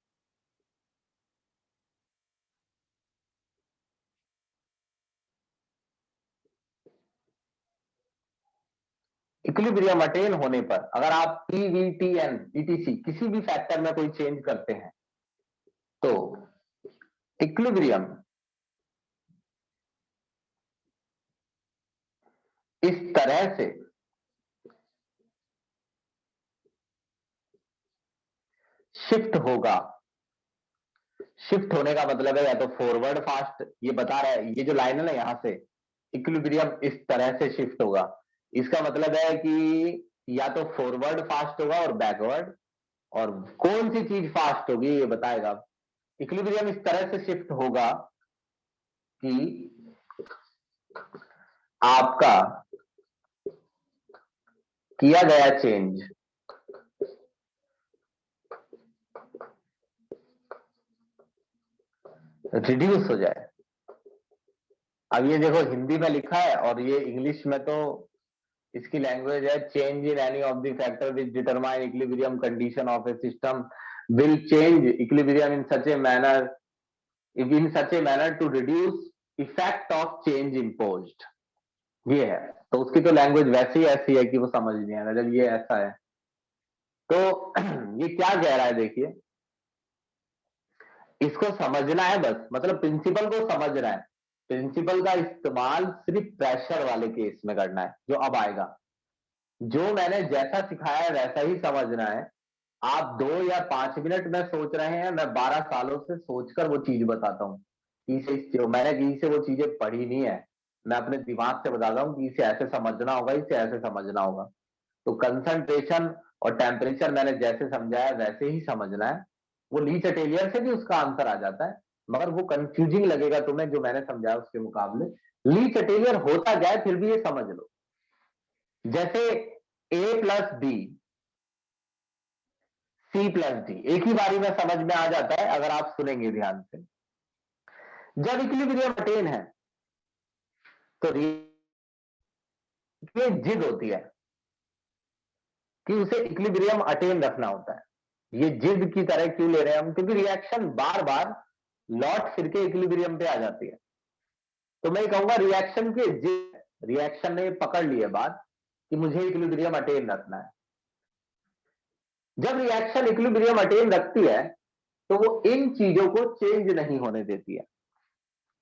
इक्विलिब्रियम अटेन होने पर, अगर आप पीवीटीएन ईटीसी किसी भी फैक्टर में कोई चेंज करते हैं तो इक्विलिब्रियम इस तरह से शिफ्ट होगा। शिफ्ट होने का मतलब है या तो फॉरवर्ड फास्ट, ये बता रहा है, ये जो लाइन है ना यहां से, इक्विलिब्रियम इस तरह से शिफ्ट होगा, इसका मतलब है कि या तो फॉरवर्ड फास्ट होगा और बैकवर्ड, और कौन सी चीज फास्ट होगी ये बताएगा। इक्विलिब्रियम इस तरह से शिफ्ट होगा कि आपका किया गया चेंज रिड्यूस हो जाए। अब ये देखो हिंदी में लिखा है और ये इंग्लिश में तो इसकी लैंग्वेज है, change in any of the factor which determine equilibrium condition of a system will change equilibrium in such a manner to reduce effect of change imposed. ये है, तो उसकी तो लैंग्वेज वैसे ही ऐसी है कि वो समझ नहीं आ रहा जब ये ऐसा है। तो ये क्या कह रहा है देखिए, इसको समझना है बस, मतलब प्रिंसिपल को समझना है। प्रिंसिपल का इस्तेमाल सिर्फ प्रेशर वाले केस में करना है जो अब आएगा। जो मैंने जैसा सिखाया है वैसा ही समझना है। आप 2 या 5 मिनट में सोच रहे हैं, मैं 12 सालों से सोचकर वो चीज बताता हूँ। मैंने कहीं से वो चीजें पढ़ी नहीं है, मैं अपने दिमाग से बताता हूँ कि इसे ऐसे समझना होगा, इसे ऐसे समझना होगा। तो कंसंट्रेशन और टेम्परेचर मैंने जैसे समझाया वैसे ही समझना है। वो ली चटेलियर से भी उसका आंसर आ जाता है, मगर वो कंफ्यूजिंग लगेगा तुम्हें जो मैंने समझाया उसके मुकाबले। ली चटेलियर होता जाए फिर भी ये समझ लो। जैसे a plus B, C plus D एक ही बारी में समझ में आ जाता है अगर आप सुनेंगे ध्यान से। जब इक्विलिब्रियम अटेन है तो ये जिद होती है कि उसे इक्विलिब्रियम अटेन रखना होता है। ये जिद की तरह क्यों ले रहे हैं हम, क्योंकि रिएक्शन बार बार लौट फिर के इक्विलिब्रियम पे आ जाती है। तो मैं कहूंगा रिएक्शन की जिद, रिएक्शन ने पकड़ ली है बात कि मुझे इक्विलिब्रियम अटेन रखना है। जब रिएक्शन इक्विलिब्रियम अटेन रखती है तो वो इन चीजों को चेंज नहीं होने देती है।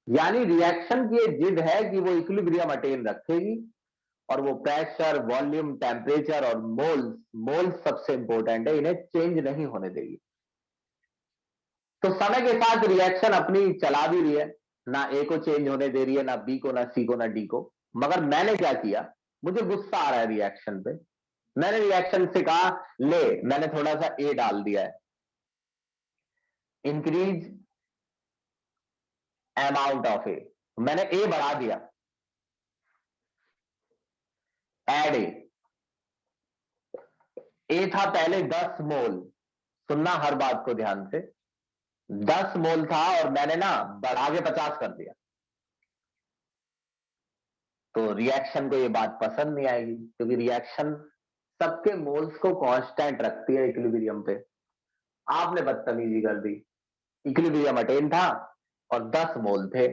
यानी रिएक्शन की जिद है कि वो इक्विलिब्रियम अटेन रखेगी और वो प्रेशर, वॉल्यूम, टेम्परेचर और मोल्स सबसे इंपॉर्टेंट है, इन्हें चेंज नहीं होने देगी। तो समय के साथ रिएक्शन अपनी चला भी रही है, ना ए को चेंज होने दे रही है, ना बी को, ना सी को, ना डी को। मगर मैंने क्या किया, मुझे गुस्सा आ रहा है रिएक्शन पे, मैंने रिएक्शन से कहा ले मैंने थोड़ा सा ए डाल दिया है, इंक्रीज अमाउंट ऑफ ए, मैंने ए बढ़ा दिया, एड ए था पहले 10 मोल, सुनना हर बात को ध्यान से, 10 मोल था और मैंने ना बढ़ा के 50 कर दिया। तो रिएक्शन को ये बात पसंद नहीं आएगी, क्योंकि रिएक्शन सबके मोल्स को कांस्टेंट रखती है इक्विलिब्रियम पे। आपने बदतमीजी कर दी, इक्विलिब्रियम अटेन था और 10 मोल थे,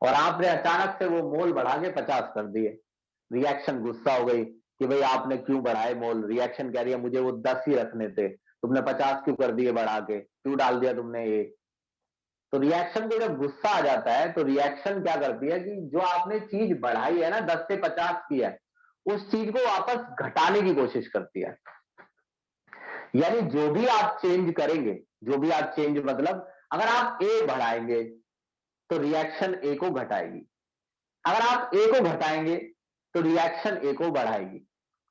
और आपने अचानक से वो मोल बढ़ा के 50 कर दिए। रिएक्शन गुस्सा हो गई कि भाई आपने क्यों बढ़ाए मोल। रिएक्शन कह रही है मुझे वो 10 ही रखने थे, तुमने 50 क्यों कर दिए बढ़ा के, क्यों डाल दिया तुमने ये। तो रिएक्शन को जब गुस्सा आ जाता है तो रिएक्शन क्या करती है कि जो आपने चीज बढ़ाई है ना, 10 से 50 की है, उस चीज को वापस घटाने की कोशिश करती है। यानी जो भी आप चेंज करेंगे, जो भी आप चेंज मतलब अगर आप ए बढ़ाएंगे तो रिएक्शन ए को घटाएगी, अगर आप ए को घटाएंगे तो रिएक्शन ए को बढ़ाएगी,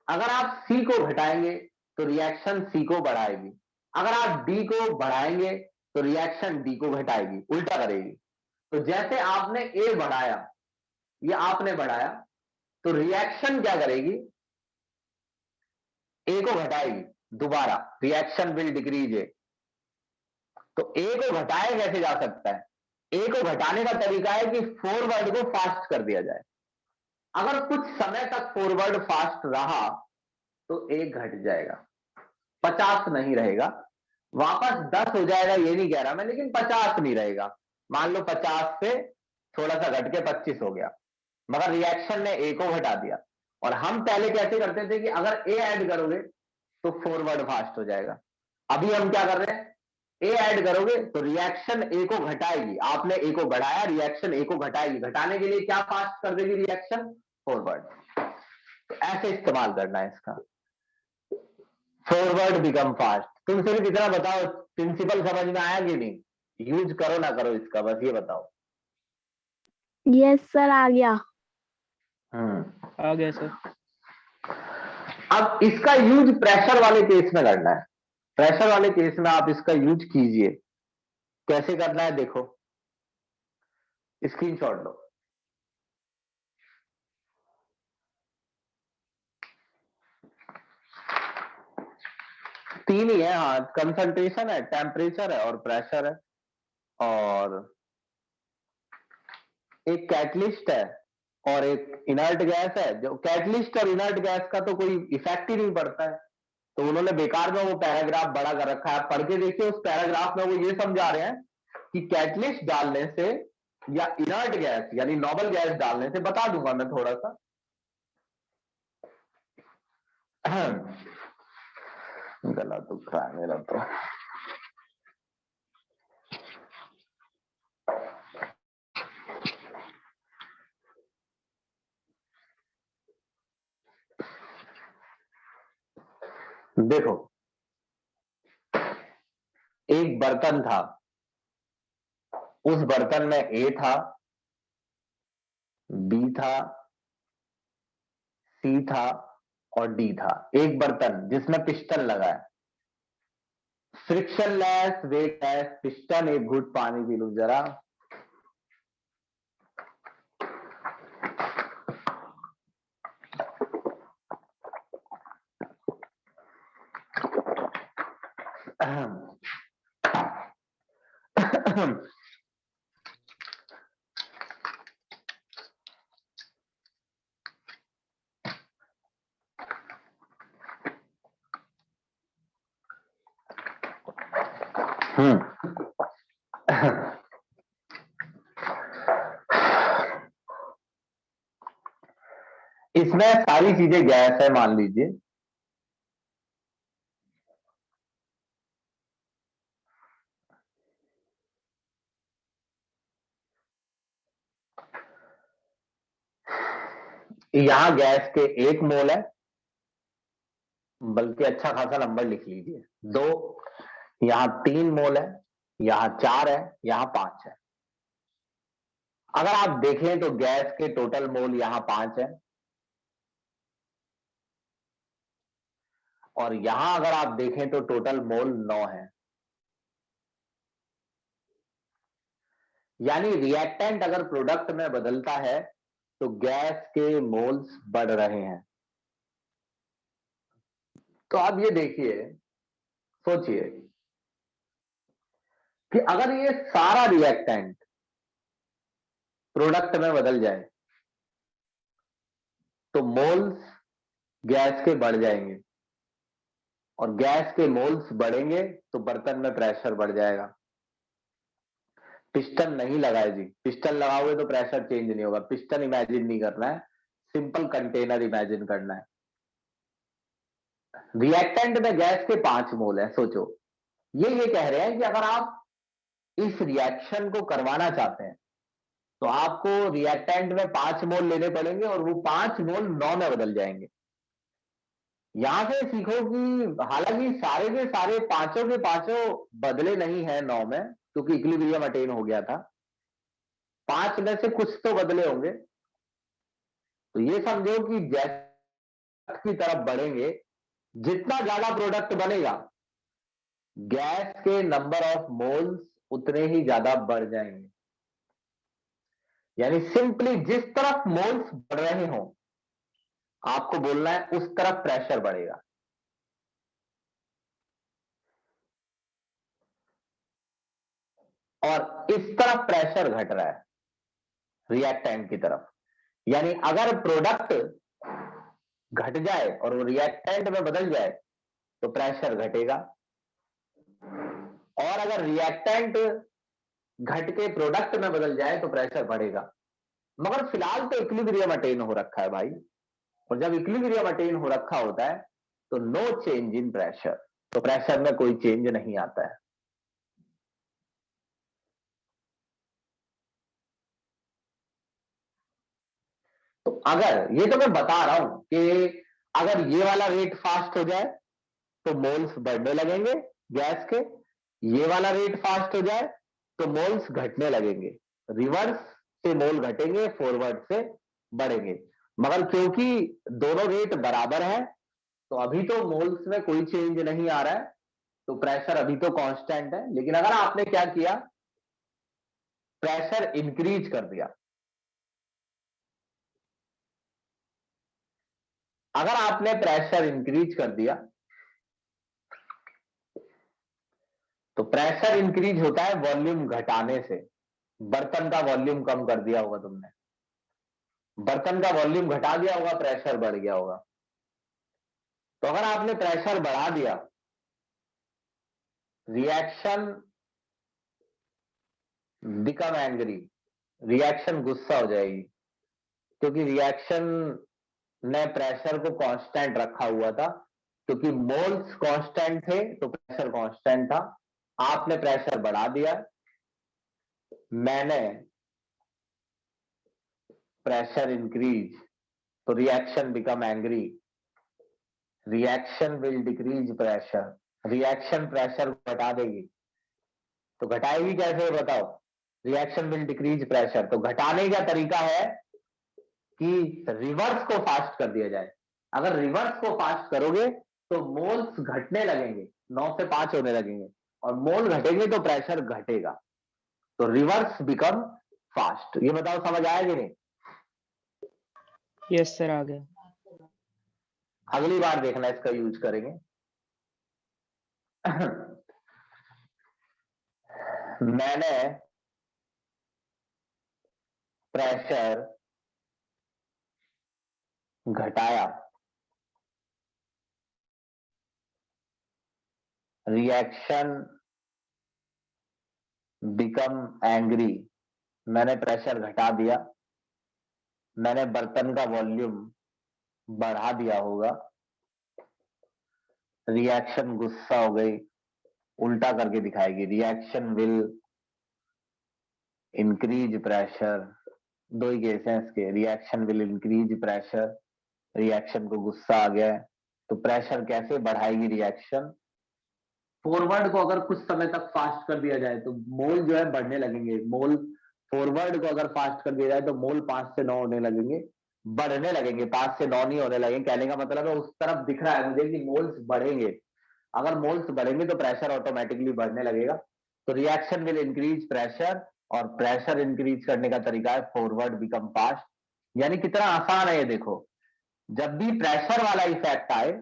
अगर आप सी को घटाएंगे तो रिएक्शन सी को बढ़ाएगी, अगर आप डी को बढ़ाएंगे तो रिएक्शन डी को घटाएगी, उल्टा करेगी। तो जैसे आपने ए बढ़ाया, ये आपने बढ़ाया, तो रिएक्शन क्या करेगी, ए को घटाएगी दोबारा, रिएक्शन विल डिक्रीज ए। तो ए को घटाया कैसे जा सकता है, ए को घटाने का तरीका है कि फॉरवर्ड को फास्ट कर दिया जाए। अगर कुछ समय तक फॉरवर्ड फास्ट रहा तो ए घट जाएगा, 50 नहीं रहेगा, वापस 10 हो जाएगा, ये नहीं कह रहा मैं, लेकिन 50 नहीं रहेगा। मान लो 50 से थोड़ा सा घट के 25 हो गया, मगर रिएक्शन ने ए को घटा दिया। और हम पहले कैसे करते थे कि अगर ए ऐड करोगे तो फॉरवर्ड फास्ट हो जाएगा। अभी हम क्या कर रहे हैं, ए ऐड करोगे तो रिएक्शन ए को घटाएगी, आपने ए को बढ़ाया, रिएक्शन ए को घटाएगी, घटाने के लिए क्या फास्ट कर देगी रिएक्शन, फॉरवर्ड। तो ऐसे इस्तेमाल करना है इसका, फॉरवर्ड बिकम फास्ट। तुम सिर्फ इतना बताओ प्रिंसिपल समझ में आया कि नहीं, यूज करो ना करो इसका, बस ये बताओ। यस सर, आ गया। आ गया सर। अब इसका यूज प्रेशर वाले केस में करना है। प्रेशर वाले केस में आप इसका यूज कीजिए। कैसे करना है देखो, स्क्रीनशॉट लो। तीन ही है, हाँ, कंसंट्रेशन है, टेम्परेचर है और प्रेशर है, और एक कैटलिस्ट है और एक इनर्ट गैस है। जो कैटलिस्ट और इनर्ट गैस का तो कोई इफेक्ट ही नहीं पड़ता है, तो उन्होंने बेकार में वो पैराग्राफ बड़ा कर रखा है। आप पढ़ के देखिए, उस पैराग्राफ में वो ये समझा रहे हैं कि कैटलिस्ट डालने से या इनर्ट गैस यानी नोबल गैस डालने से, बता दूंगा मैं थोड़ा सा। गला दुख रहा है मेरा तो। देखो, एक बर्तन था, उस बर्तन में ए था, बी था, सी था और डी था। एक बर्तन जिसमें पिस्टन लगा है, फ्रिक्शनलेस वेटलेस पिस्टन। एक घूंट पानी पी लूं जरा। इसमें सारी चीजें गैस है मान लीजिए। यहां गैस के 1 मोल है, बल्कि अच्छा खासा नंबर लिख लीजिए, 2। यहां 3 मोल है, यहां 4 है, यहां 5 है। अगर आप देखें तो गैस के टोटल मोल यहां 5 है, और यहां अगर आप देखें तो टोटल मोल 9 है। यानी रिएक्टेंट अगर प्रोडक्ट में बदलता है तो गैस के मोल्स बढ़ रहे हैं। तो आप ये देखिए, सोचिए कि अगर ये सारा रिएक्टेंट प्रोडक्ट में बदल जाए तो मोल्स गैस के बढ़ जाएंगे, और गैस के मोल्स बढ़ेंगे तो बर्तन में प्रेशर बढ़ जाएगा। पिस्टन नहीं लगाए जी, पिस्टन लगाओगे तो प्रेशर चेंज नहीं होगा। पिस्टन इमेजिन नहीं करना है, सिंपल कंटेनर इमेजिन करना है। रिएक्टेंट में गैस के 5 मोल है। सोचो, ये कह रहे हैं कि अगर आप इस रिएक्शन को करवाना चाहते हैं तो आपको रिएक्टेंट में 5 मोल लेने पड़ेंगे, और वो 5 मोल 9 में बदल जाएंगे। यहां से सीखो कि हालांकि सारे के सारे पांचों के पांचों बदले नहीं है 9 में, क्योंकि इक्विलिब्रियम अटेन हो गया था। 5 में से कुछ तो बदले होंगे। तो ये समझो कि जैसे की तरफ बढ़ेंगे, जितना ज्यादा प्रोडक्ट बनेगा, गैस के नंबर ऑफ मोल्स उतने ही ज्यादा बढ़ जाएंगे। यानी सिंपली जिस तरफ मोल्स बढ़ रहे हो, आपको बोलना है उस तरफ प्रेशर बढ़ेगा। और इस तरफ प्रेशर घट रहा है रिएक्टेंट की तरफ। यानी अगर प्रोडक्ट घट जाए और वो रिएक्टेंट में बदल जाए तो प्रेशर घटेगा, और अगर रिएक्टेंट घट के प्रोडक्ट में बदल जाए तो प्रेशर बढ़ेगा। मगर फिलहाल तो इक्विलिब्रियम अटेन हो रखा है भाई, और जब इक्विलिब्रियम अटेन हो रखा होता है तो नो चेंज इन प्रेशर, तो प्रेशर में कोई चेंज नहीं आता है। तो अगर ये तो मैं बता रहा हूं कि अगर ये वाला रेट फास्ट हो जाए तो मोल्स बढ़ने लगेंगे गैस के, ये वाला रेट फास्ट हो जाए तो मोल्स घटने लगेंगे। रिवर्स से मोल घटेंगे, फॉरवर्ड से बढ़ेंगे। मगर क्योंकि दोनों रेट बराबर है तो अभी तो मोल्स में कोई चेंज नहीं आ रहा है, तो प्रेशर अभी तो कांस्टेंट है। लेकिन अगर आपने क्या किया, प्रेशर इंक्रीज कर दिया, अगर आपने प्रेशर इंक्रीज कर दिया, तो प्रेशर इंक्रीज होता है वॉल्यूम घटाने से। बर्तन का वॉल्यूम कम कर दिया होगा तुमने, बर्तन का वॉल्यूम घटा दिया होगा, प्रेशर बढ़ गया होगा। तो अगर आपने प्रेशर बढ़ा दिया, रिएक्शन बिकम एंग्री, रिएक्शन गुस्सा हो जाएगी, क्योंकि रिएक्शन ने प्रेशर को कांस्टेंट रखा हुआ था, क्योंकि मोल्स कांस्टेंट थे तो प्रेशर कांस्टेंट था। आपने प्रेशर बढ़ा दिया, मैंने प्रेशर इंक्रीज, तो reaction become angry, reaction will decrease pressure, reaction pressure को घटा देगी। तो घटाएगी कैसे बताओ, रिएक्शन विल डिक्रीज प्रेशर। तो घटाने का तरीका है कि रिवर्स को फास्ट कर दिया जाए। अगर रिवर्स को फास्ट करोगे तो मोल्स घटने लगेंगे, 9 से 5 होने लगेंगे, और मोल घटेंगे तो प्रेशर घटेगा। तो रिवर्स बिकम फास्ट। ये बताओ समझ आया कि नहीं? यस सर, आ गया। अगली बार देखना इसका यूज करेंगे। मैंने प्रेशर घटाया, रिएक्शन बिकम एंग्री, मैंने प्रेशर घटा दिया, मैंने बर्तन का वॉल्यूम बढ़ा दिया होगा, रिएक्शन गुस्सा हो गई, उल्टा करके दिखाएगी, रिएक्शन विल इंक्रीज प्रेशर। दो ही केस हैं इसके, reaction will increase pressure, reaction को गुस्सा आ गया है, तो प्रेशर कैसे बढ़ाएगी रिएक्शन। फॉरवर्ड को अगर कुछ समय तक फास्ट कर दिया जाए तो मोल जो है बढ़ने लगेंगे, मोल फॉरवर्ड को अगर फास्ट कर दिया जाए तो मोल 5 से 9 होने लगेंगे, बढ़ने लगेंगे, 5 से 9 नहीं होने लगेंगे। कहने का मतलब है उस तरफ दिख रहा है मुझे कि मोल्स बढ़ेंगे, अगर मोल्स बढ़ेंगे तो प्रेशर ऑटोमेटिकली बढ़ने लगेगा। तो रिएक्शन विल इंक्रीज प्रेशर, और प्रेशर इंक्रीज करने का तरीका है फॉरवर्ड बिकम फास्ट। यानी कितना आसान है ये देखो, जब भी प्रेशर वाला इफेक्ट आए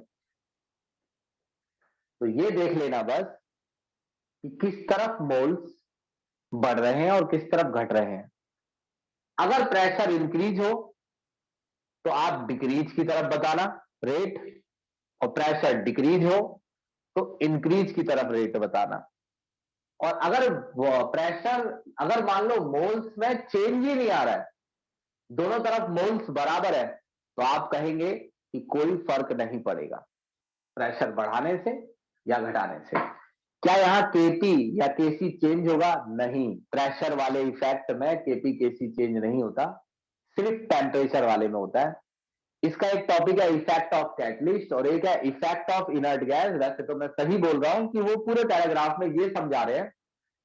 तो ये देख लेना बस कि किस तरफ मोल्स बढ़ रहे हैं और किस तरफ घट रहे हैं। अगर प्रेशर इंक्रीज हो तो आप डिक्रीज की तरफ बताना रेट, और प्रेशर डिक्रीज हो तो इंक्रीज की तरफ रेट बताना। और अगर प्रेशर, अगर मान लो मोल्स में चेंज ही नहीं आ रहा है, दोनों तरफ मोल्स बराबर है, तो आप कहेंगे कि कोई फर्क नहीं पड़ेगा प्रेशर बढ़ाने से या घटाने से। क्या यहाँ केपी या केसी चेंज होगा? नहीं, प्रेशर वाले इफेक्ट में केपी केसी चेंज नहीं होता, सिर्फ टेम्परेचर वाले में होता है। इसका एक टॉपिक है इफेक्ट ऑफ कैटलिस्ट और एक है इफेक्ट ऑफ इनर्ट गैस। वैसे तो मैं सही बोल रहा हूं कि वो पूरे पैराग्राफ में ये समझा रहे हैं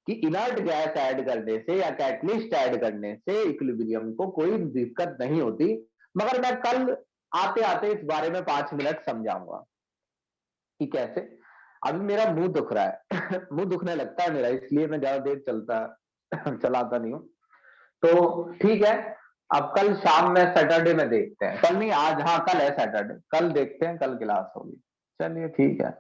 कि इनर्ट गैस ऐड करने से या कैटलिस्ट ऐड करने से इक्विलिब्रियम को कोई दिक्कत नहीं होती, मगर मैं कल आते आते इस बारे में 5 मिनट समझाऊंगा कि कैसे। अभी मेरा मुंह दुख रहा है मुंह दुखने लगता है मेरा, इसलिए मैं ज्यादा देर चलाता नहीं हूं। तो ठीक है, अब कल शाम में सैटरडे में देखते हैं, कल नहीं आज, हाँ कल है सैटरडे, कल देखते हैं, कल क्लास होगी। चलिए ठीक है।